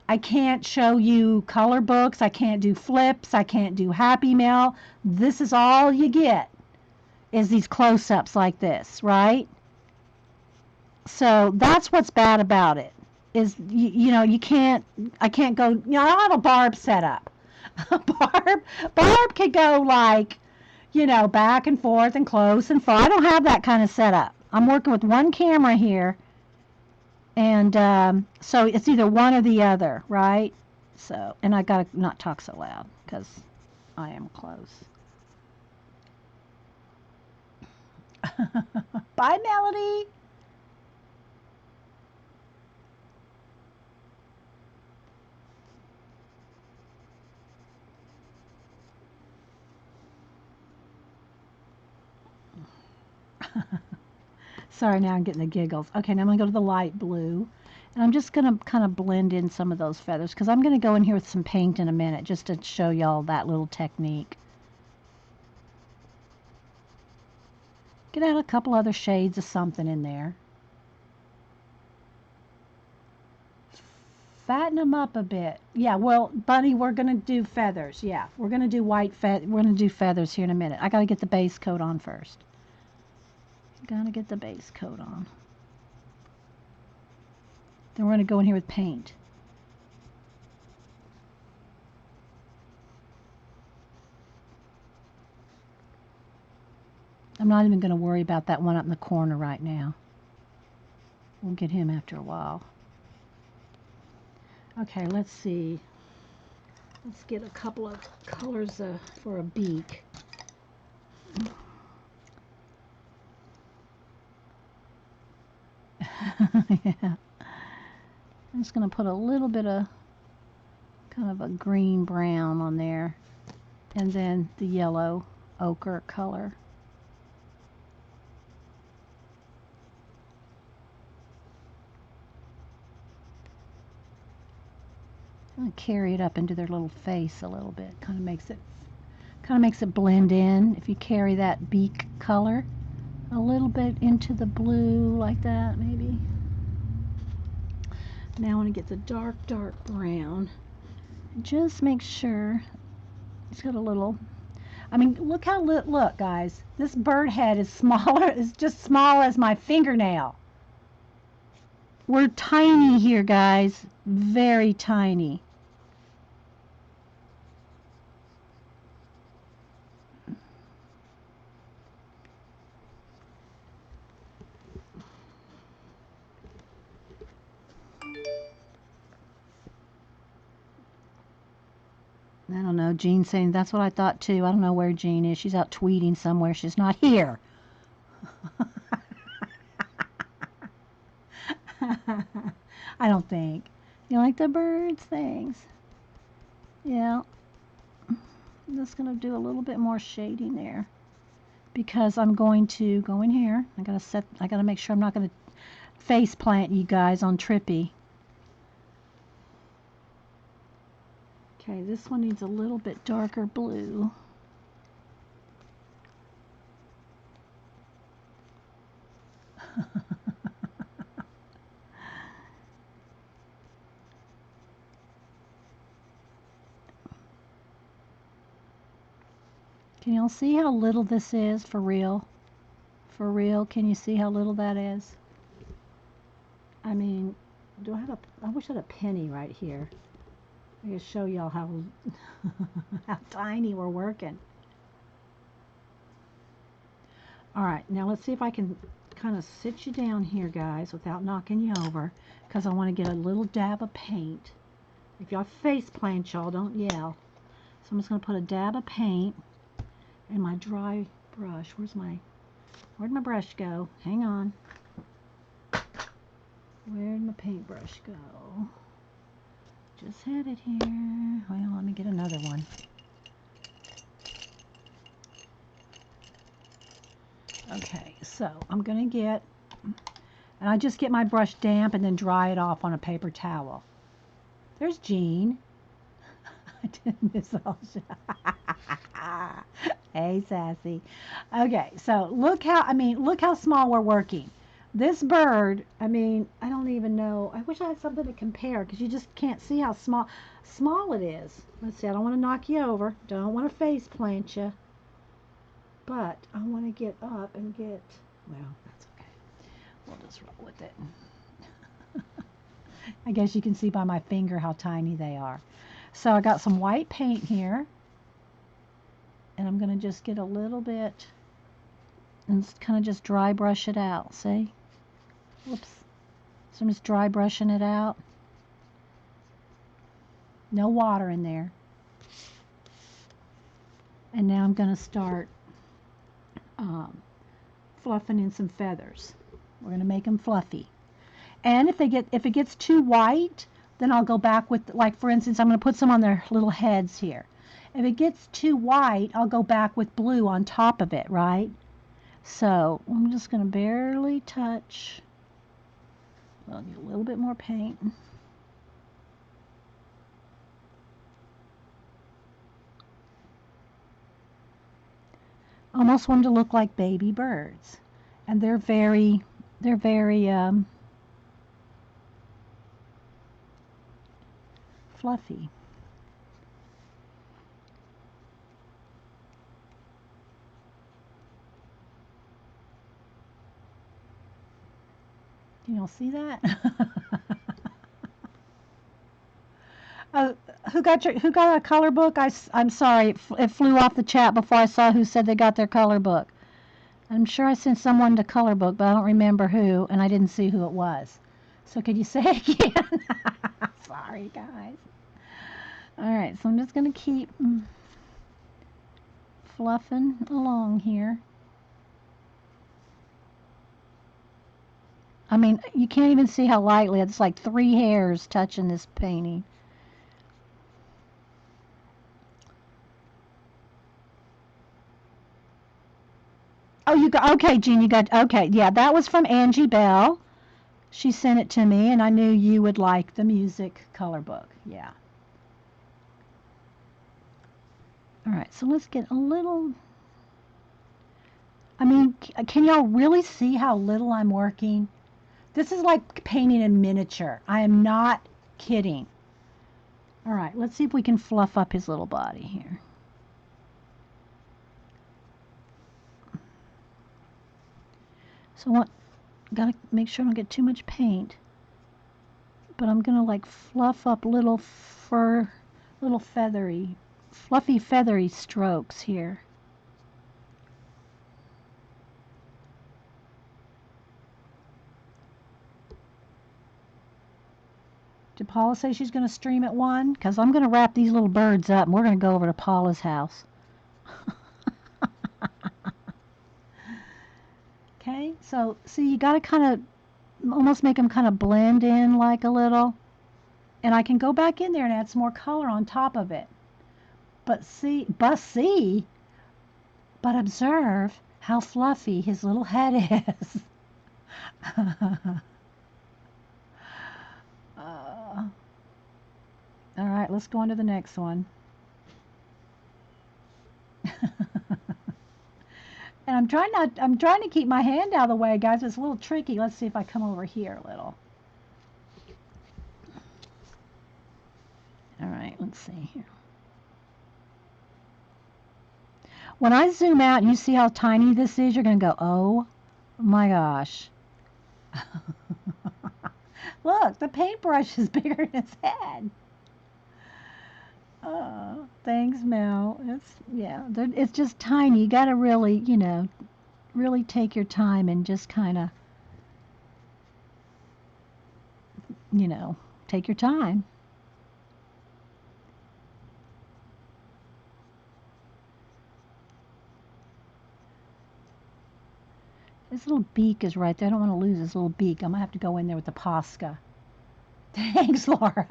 I can't show you color books. I can't do flips. I can't do Happy Mail. This is all you get is these close-ups like this, right? So that's what's bad about it is I can't go, I don't have a Barb set up. Barb could go like, back and forth and close and far. I don't have that kind of setup. I'm working with one camera here. And so it's either one or the other, right? So, and I got to not talk so loud because I am close. Bye, Melody. Sorry, now I'm getting the giggles. Okay, now I'm going to go to the light blue. And I'm just going to kind of blend in some of those feathers because I'm going to go in here with some paint in a minute just to show y'all that little technique. Get out a couple other shades of something in there. Fatten them up a bit. Yeah, well, Bunny, we're going to do feathers. Yeah, we're going to do we're going to do feathers here in a minute. I got to get the base coat on first. Got to get the base coat on. Then we're going to go in here with paint. I'm not even going to worry about that one up in the corner right now. We'll get him after a while. Okay, let's see. Let's get a couple of colors for a beak. Yeah. I'm just going to put a little bit of kind of a green brown on there. And then the yellow ochre color. I'm going to carry it up into their little face a little bit. Kind of makes it blend in. If you carry that beak color a little bit into the blue like that, maybe. Now I want to get the dark brown. Just make sure it's got a little. I mean, look how, look, guys. This bird head is smaller, it's just small as my fingernail. We're tiny here, guys. Very tiny. I don't know. Jean's saying that's what I thought too. I don't know where Jean is. She's out tweeting somewhere. She's not here. I don't think. You like the birds? Thanks. Yeah. I'm just going to do a little bit more shading there because I'm going to go in here. I got to make sure I'm not going to face plant you guys on Trippy. Okay, this one needs a little bit darker blue. Can y'all see how little this is for real? For real, can you see how little that is? I mean, I wish I had a penny right here. I can show y'all how how tiny we're working. All right, now let's see if I can kind of sit you down here, guys, without knocking you over, because I want to get a little dab of paint. If y'all face plant, y'all don't yell. So I'm just going to put a dab of paint in my dry brush. Where'd my brush go? Hang on. Where'd my paintbrush go? Just had it here. Well, let me get another one. Okay, so I'm going to and I just get my brush damp and then dry it off on a paper towel. There's Jean. I didn't miss all shot. Hey, Sassy. Okay, so look how small we're working. This bird, I mean, I don't even know. I wish I had something to compare because you just can't see how small it is. Let's see, I don't want to knock you over. Don't want to face plant you. But I want to get up and get, well, that's okay. We'll just roll with it. I guess you can see by my finger how tiny they are. So I got some white paint here. And I'm going to just get a little bit and kind of just dry brush it out. See? Whoops. So I'm just dry brushing it out. No water in there. And now I'm going to start fluffing in some feathers. We're going to make them fluffy. And if it gets too white, then I'll go back with, like, for instance, I'm going to put some on their little heads here. If it gets too white, I'll go back with blue on top of it, right? So I'm just going to barely touch. I'll need a little bit more paint. Almost want them to look like baby birds. And they're very fluffy. Can y'all see that? Who got a color book? I'm sorry, it flew off the chat before I saw who said they got their color book. I'm sure I sent someone to color book, but I don't remember who, and I didn't see who it was. So could you say it again? Sorry, guys. All right, so I'm just going to keep fluffing along here. I mean, you can't even see how lightly. It's like 3 hairs touching this painting. Oh, you got, okay, Jean, you got, okay, yeah, that was from Angie Bell. She sent it to me, and I knew you would like the music color book, yeah. All right, so let's get a little, I mean, can y'all really see how little I'm working? This is like painting in miniature. I am not kidding. All right, let's see if we can fluff up his little body here. So what? Gotta make sure I don't get too much paint. But I'm gonna like fluff up little fluffy feathery strokes here. Did Paula say she's going to stream at 1? Because I'm going to wrap these little birds up and we're going to go over to Paula's house. Okay, so see, you got to kind of almost make them kind of blend in like a little. And I can go back in there and add some more color on top of it. But observe how fluffy his little head is. All right, let's go on to the next one. And I'm trying to keep my hand out of the way, guys. It's a little tricky. Let's see if I come over here a little. All right, let's see here. When I zoom out and you see how tiny this is, you're going to go, oh my gosh. Look, the paintbrush is bigger than his head. Thanks, Mel. It's just tiny. You got to really, really take your time and just kind of, take your time. His little beak is right there. I don't want to lose his little beak. I'm going to have to go in there with the Posca. Thanks, Laura.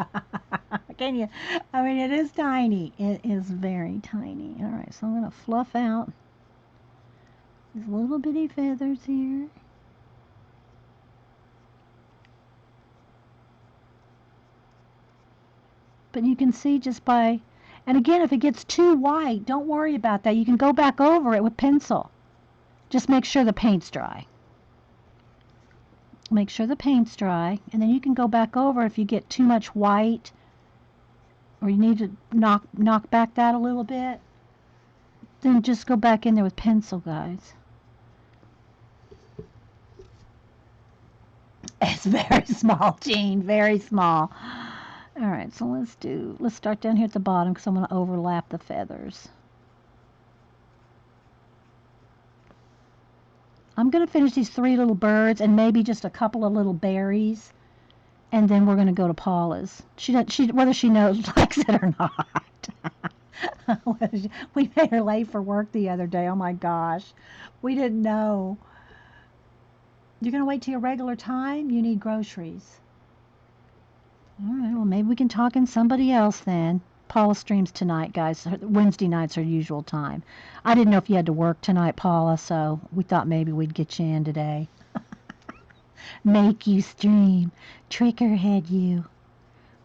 Can you? I mean, it is tiny. It is very tiny. All right, so I'm going to fluff out these little bitty feathers here. But you can see just by, and again, if it gets too white, don't worry about that. You can go back over it with pencil. Just make sure the paint's dry. Make sure the paint's dry, and then you can go back over if you get too much white or you need to knock back that a little bit. Then just go back in there with pencil, guys. It's very small, Jean, very small. All right, so let's start down here at the bottom because I'm going to overlap the feathers. I'm going to finish these 3 little birds and maybe just a couple of little berries, and then we're going to go to Paula's. Whether she likes it or not. We made her late for work the other day. Oh my gosh, we didn't know. You're going to wait till your regular time? You need groceries. All right, well, maybe we can talk in somebody else then. Paula streams tonight, guys. Wednesday night's her usual time. I didn't know if you had to work tonight, Paula, so we thought maybe we'd get you in today. Make you stream. Trickerhead you.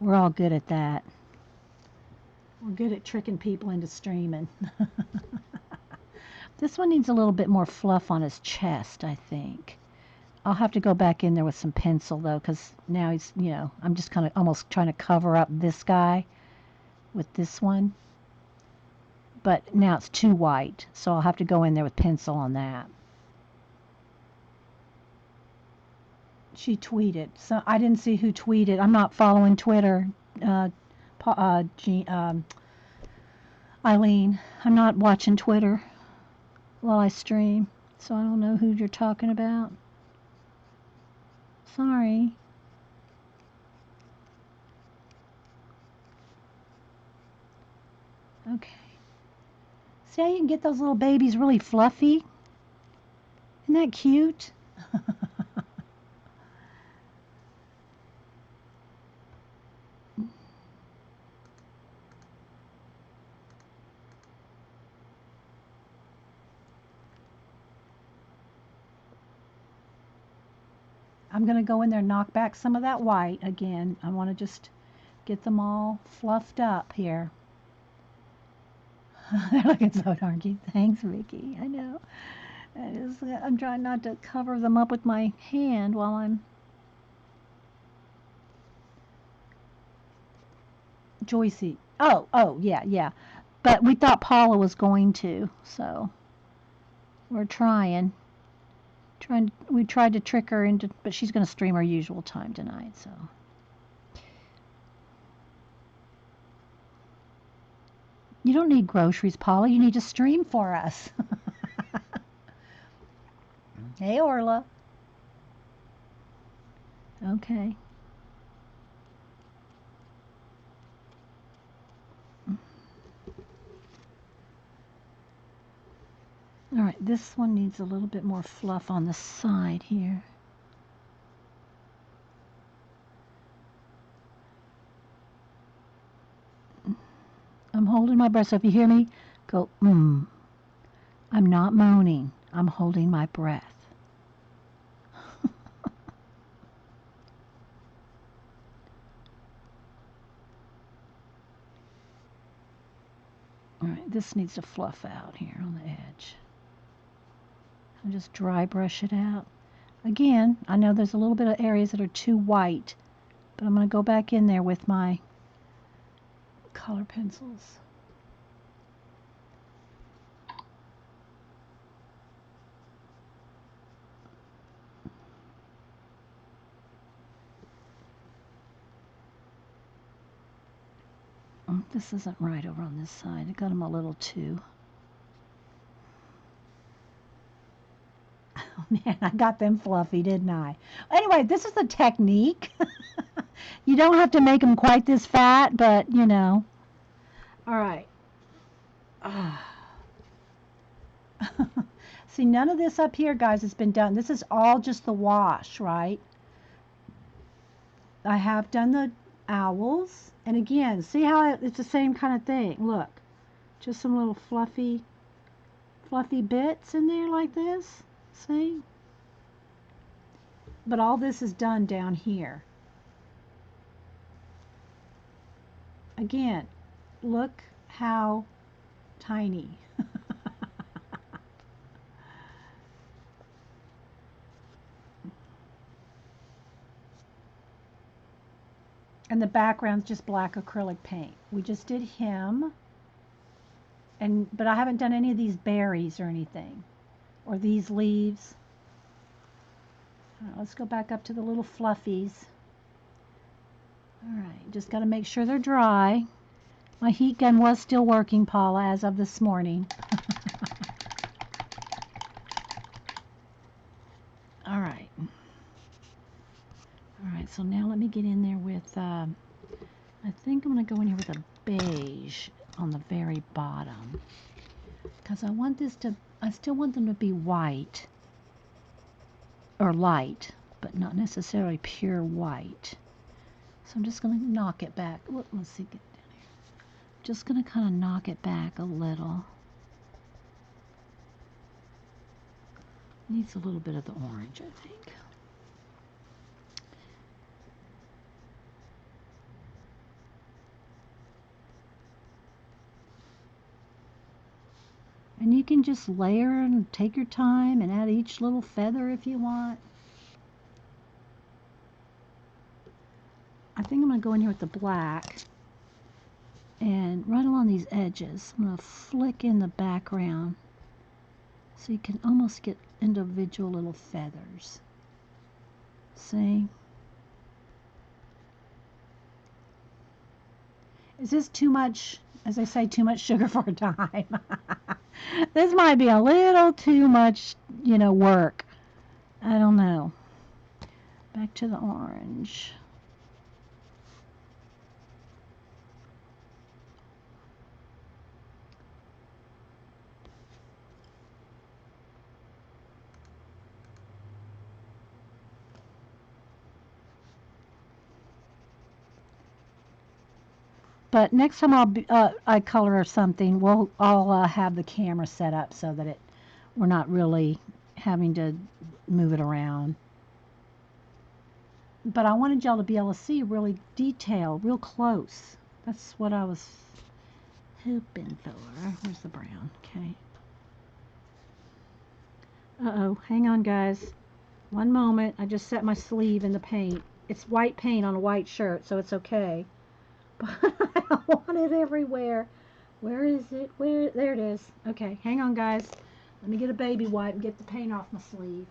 We're all good at that. We're good at tricking people into streaming. This one needs a little bit more fluff on his chest, I think. I'll have to go back in there with some pencil, though, because now he's, I'm just kind of almost trying to cover up this guy with this one. But now it's too white, so I'll have to go in there with pencil on that. She tweeted. So I didn't see who tweeted. I'm not following Twitter. Eileen, I'm not watching Twitter while I stream, so I don't know who you're talking about. Sorry. Okay. See how you can get those little babies really fluffy? Isn't that cute? I'm going to go in there and knock back some of that white again. I want to just get them all fluffed up here. They're looking so darn cute. Thanks, Vicky. I know. I'm trying not to cover them up with my hand while I'm... Joycey. Oh, yeah. But we thought Paula was going to, so we're trying We tried to trick her into, but she's going to stream her usual time tonight, so. You don't need groceries, Paula. You need to stream for us. Hey, Orla. Okay. All right, this one needs a little bit more fluff on the side here. I'm holding my breath, so if you hear me, go, I'm not moaning. I'm holding my breath. All right, this needs to fluff out here on the edge. I'll just dry brush it out. Again, I know there's a little bit of areas that are too white, but I'm going to go back in there with my color pencils. This isn't right over on this side. I got them a little too. Oh man, I got them fluffy, didn't I? Anyway, this is the technique. You don't have to make them quite this fat, but you know. All right. See, none of this up here, guys, has been done. This is all just the wash, right? I have done the owls. And again, see how it's the same kind of thing. Look, just some little fluffy bits in there like this. See? But all this is done down here. Again, look how tiny. And the background's just black acrylic paint. We just did him. But I haven't done any of these berries or anything. Or these leaves. All right, let's go back up to the little fluffies. All right, just got to make sure they're dry. My heat gun was still working, Paula, as of this morning. All right. All right, so now let me get in there with, I think I'm going to go in here with a beige on the very bottom. Because I still want them to be white. Or light, but not necessarily pure white. So I'm just going to knock it back. Let's see, get down here. Just going to kind of knock it back a little. Needs a little bit of the orange, I think. And you can just layer and take your time and add each little feather if you want. I think I'm going to go in here with the black and right along these edges, I'm going to flick in the background so you can almost get individual little feathers. See? Is this too much, as I say, too much sugar for a dime? This might be a little too much, work. I don't know. Back to the orange. But next time I color something, I'll have the camera set up so that we're not really having to move it around. But I wanted y'all to be able to see really detailed, real close. That's what I was hoping for. Where's the brown? Okay. Uh-oh, hang on, guys. One moment. I just set my sleeve in the paint. It's white paint on a white shirt, so it's okay. But I want it everywhere. Where is it? There it is. Okay, hang on, guys. Let me get a baby wipe and get the paint off my sleeve.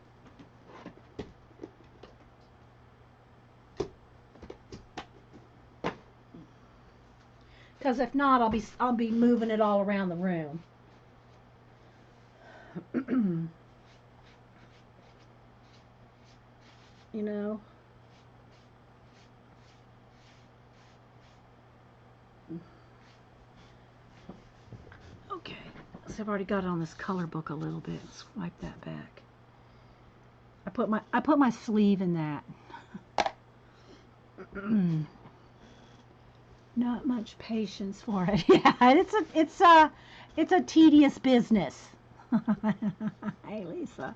Because if not, I'll be moving it all around the room. You know. Okay, so I've already got it on this color book a little bit. Let's wipe that back. I put my sleeve in that. Not much patience for it. Yeah, it's a tedious business. Hey, Lisa.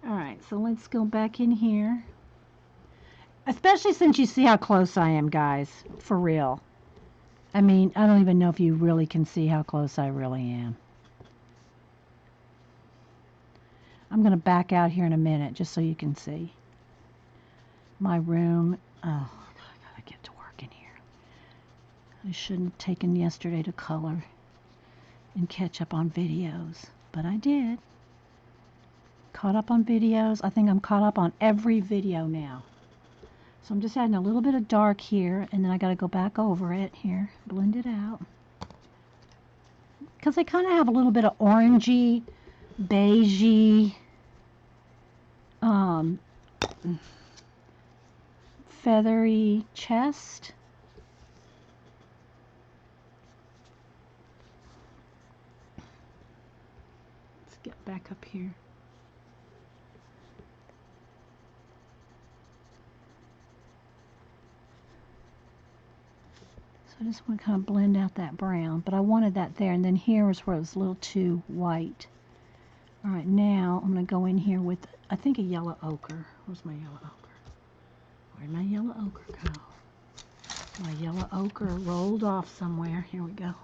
All right, so let's go back in here. Especially since you see how close I am, guys. For real. I mean, I don't even know if you really can see how close I really am. I'm going to back out here in a minute just so you can see. My room. Oh, I got to get to work in here. I shouldn't have taken yesterday to color and catch up on videos, but I did. Caught up on videos. I think I'm caught up on every video now. So I'm just adding a little bit of dark here, and then I got to go back over it here, blend it out. Because they kind of have a little bit of orangey, beigey, feathery chest. Let's get back up here. So I just want to kind of blend out that brown, but I wanted that there, and then here was where it was a little too white. All right, now I'm going to go in here with, I think, a yellow ochre. Where's my yellow ochre? Where'd my yellow ochre go? My yellow ochre rolled off somewhere. Here we go.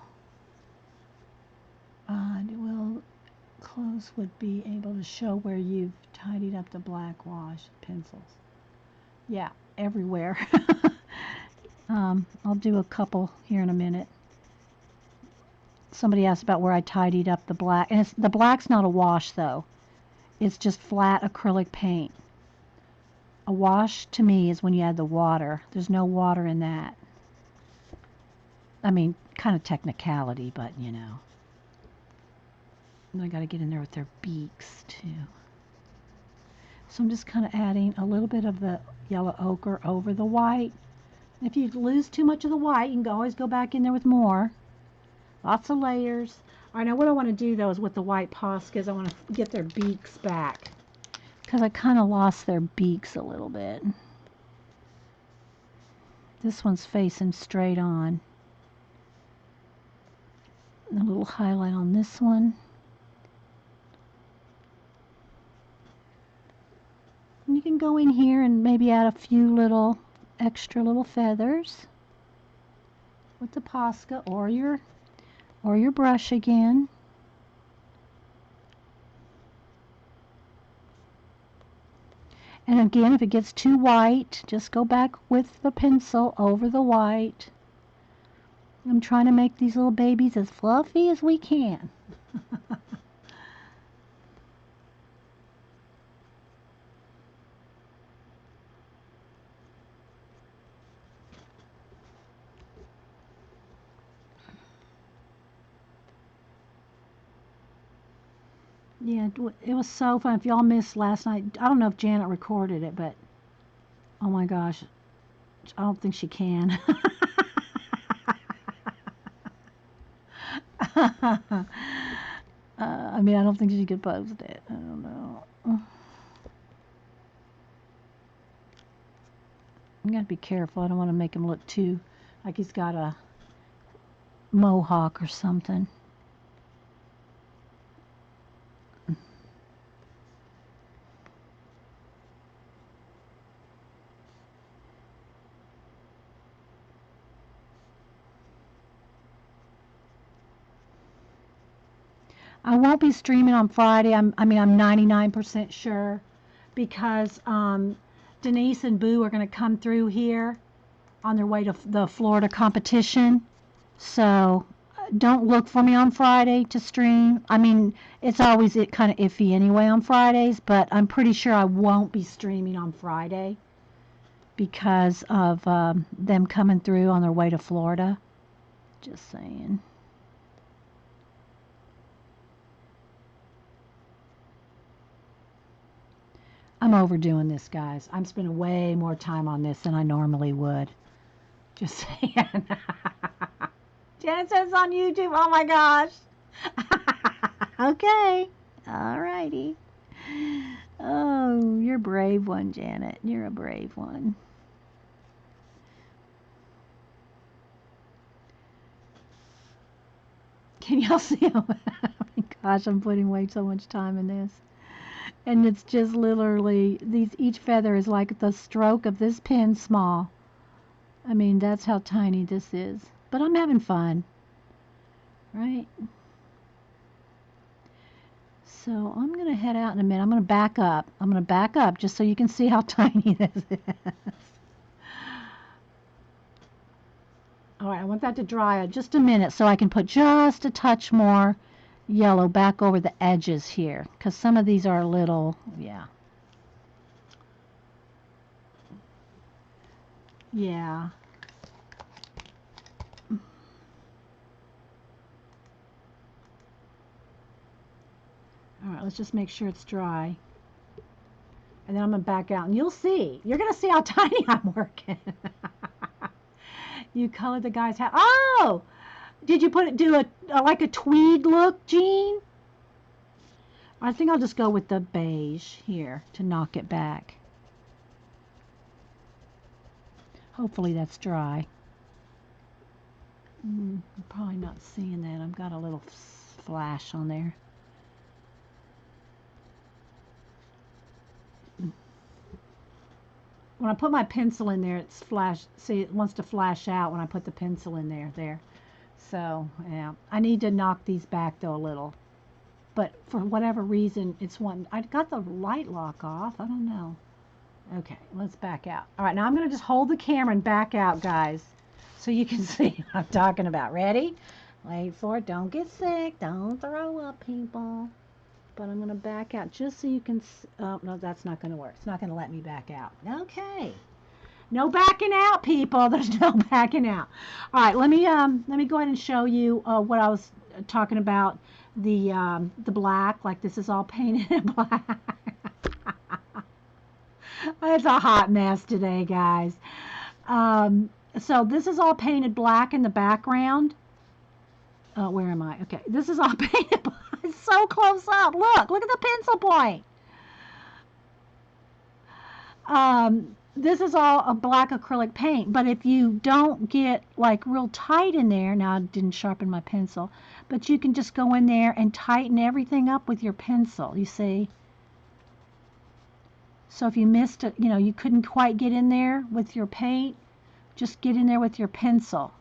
Well, clothes would be able to show where you've tidied up the black wash pencils. Yeah, everywhere. I'll do a couple here in a minute. Somebody asked about where I tidied up the black. And the black's not a wash, though. It's just flat acrylic paint. A wash, to me, is when you add the water. There's no water in that. I mean, kind of technicality, but, you know. And I got to get in there with their beaks, too. So I'm just kind of adding a little bit of the yellow ochre over the white. If you lose too much of the white, you can always go back in there with more. Lots of layers. All right, now what I want to do, though, is with the white Poscas, I want to get their beaks back. Because I kind of lost their beaks a little bit. This one's facing straight on. And a little highlight on this one. And you can go in here and maybe add a few little extra little feathers with the Posca or your brush again. And again, if it gets too white, just go back with the pencil over the white. I'm trying to make these little babies as fluffy as we can. Yeah, it was so fun. If y'all missed last night, I don't know if Janet recorded it, but oh my gosh, I don't think she can. I mean, I don't think she could post it. I don't know. I'm gonna be careful. I don't want to make him look too like he's got a mohawk or something. I won't be streaming on Friday. I'm 99% sure because Denise and Boo are going to come through here on their way to the Florida competition. So don't look for me on Friday to stream. I mean, it's always kind of iffy anyway on Fridays, but I'm pretty sure I won't be streaming on Friday because of them coming through on their way to Florida. Just saying. I'm overdoing this, guys. I'm spending way more time on this than I normally would. Just saying. Janet says on YouTube. Oh my gosh. Okay. All righty. Oh, you're a brave one, Janet. You're a brave one. Can y'all see him? Oh my gosh, I'm putting way so much time in this. And it's just literally, each feather is like the stroke of this pen small. I mean, that's how tiny this is. But I'm having fun, right? So I'm going to head out in a minute. I'm going to back up. I'm going to back up just so you can see how tiny this is. All right, I want that to dry just a minute so I can put just a touch more yellow back over the edges here, because some of these are a little, yeah. Yeah. All right, let's just make sure it's dry. And then I'm going to back out, and you'll see. You're going to see how tiny I'm working. You colored the guy's hat. Oh! Did you do like a tweed look, Jean? I think I'll just go with the beige here to knock it back. Hopefully that's dry. I'm probably not seeing that. I've got a little flash on there. When I put my pencil in there, it's flash. See, it wants to flash out when I put the pencil in there. So, yeah. I need to knock these back, though, a little. But for whatever reason, it's one. I got the light lock off. I don't know. Okay, let's back out. All right, now I'm going to just hold the camera and back out, guys, so you can see what I'm talking about. Ready? Wait for it. Don't get sick. Don't throw up, people. But I'm going to back out just so you can oh, no, that's not going to work. It's not going to let me back out. Okay. No backing out, people. There's no backing out. All right, let me go ahead and show you what I was talking about, the black, like this is all painted in black. It's a hot mess today, guys. So this is all painted black in the background. Where am I? Okay, this is all painted black. It's so close up. Look at the pencil point. This is all a black acrylic paint, but if you don't get like real tight in there, now I didn't sharpen my pencil, but you can just go in there and tighten everything up with your pencil, you see? So if you missed it, you couldn't quite get in there with your paint, just get in there with your pencil.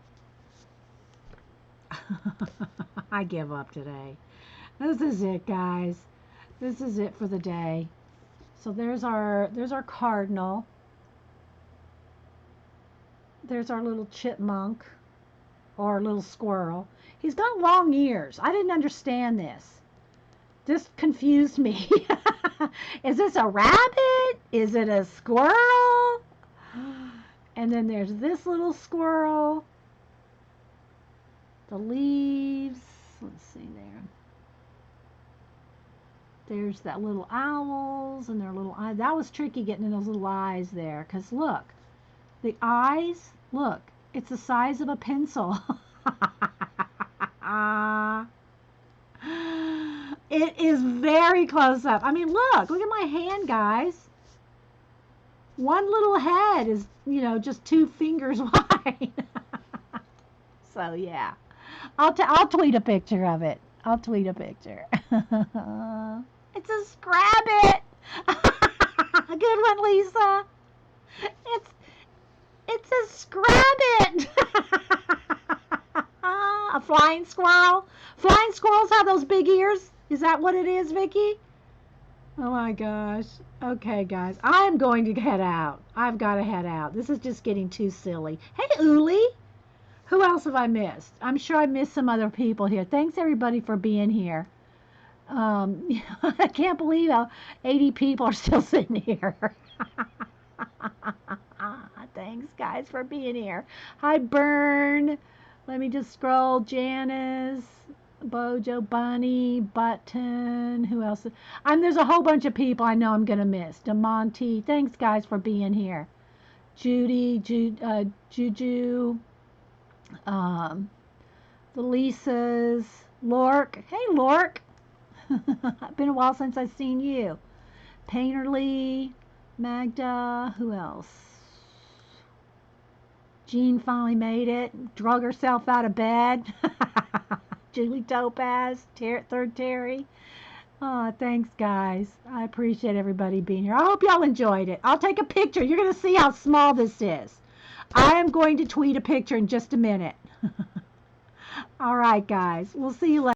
I give up today. This is it, guys. This is it for the day. So there's our cardinal. There's our little chipmunk or little squirrel. He's got long ears. I didn't understand this. This confused me. Is this a rabbit? Is it a squirrel? And then there's this little squirrel. The leaves. Let's see there. There's that little owls and their little eyes. That was tricky getting in those little eyes there. Because look, the eyes, look, it's the size of a pencil. It is very close up. I mean, look at my hand, guys. One little head is, just 2 fingers wide. So, yeah. I'll tweet a picture of it. I'll tweet a picture. It's a scrabbit. Good one, Lisa. It's a scrabbit. A flying squirrel. Flying squirrels have those big ears. Is that what it is, Vicky? Oh my gosh. Okay, guys. I'm going to head out. I've got to head out. This is just getting too silly. Hey, Uli. Who else have I missed? I'm sure I missed some other people here. Thanks, everybody, for being here. I can't believe how 80 people are still sitting here. Thanks, guys, for being here. Hi, Bern. Let me just scroll. Janice, Bojo, Bunny, Button. Who else? There's a whole bunch of people I know I'm going to miss. DeMonte. Thanks, guys, for being here. Judy, Juju, um, the Lisas, Lork. Hey, Lork. It's been a while since I've seen you. Painterly, Magda. Who else? Jean finally made it. Drug herself out of bed. Julie Topaz, Third Terry. Oh, thanks, guys. I appreciate everybody being here. I hope y'all enjoyed it. I'll take a picture. You're going to see how small this is. I am going to tweet a picture in just a minute. All right, guys. We'll see you later.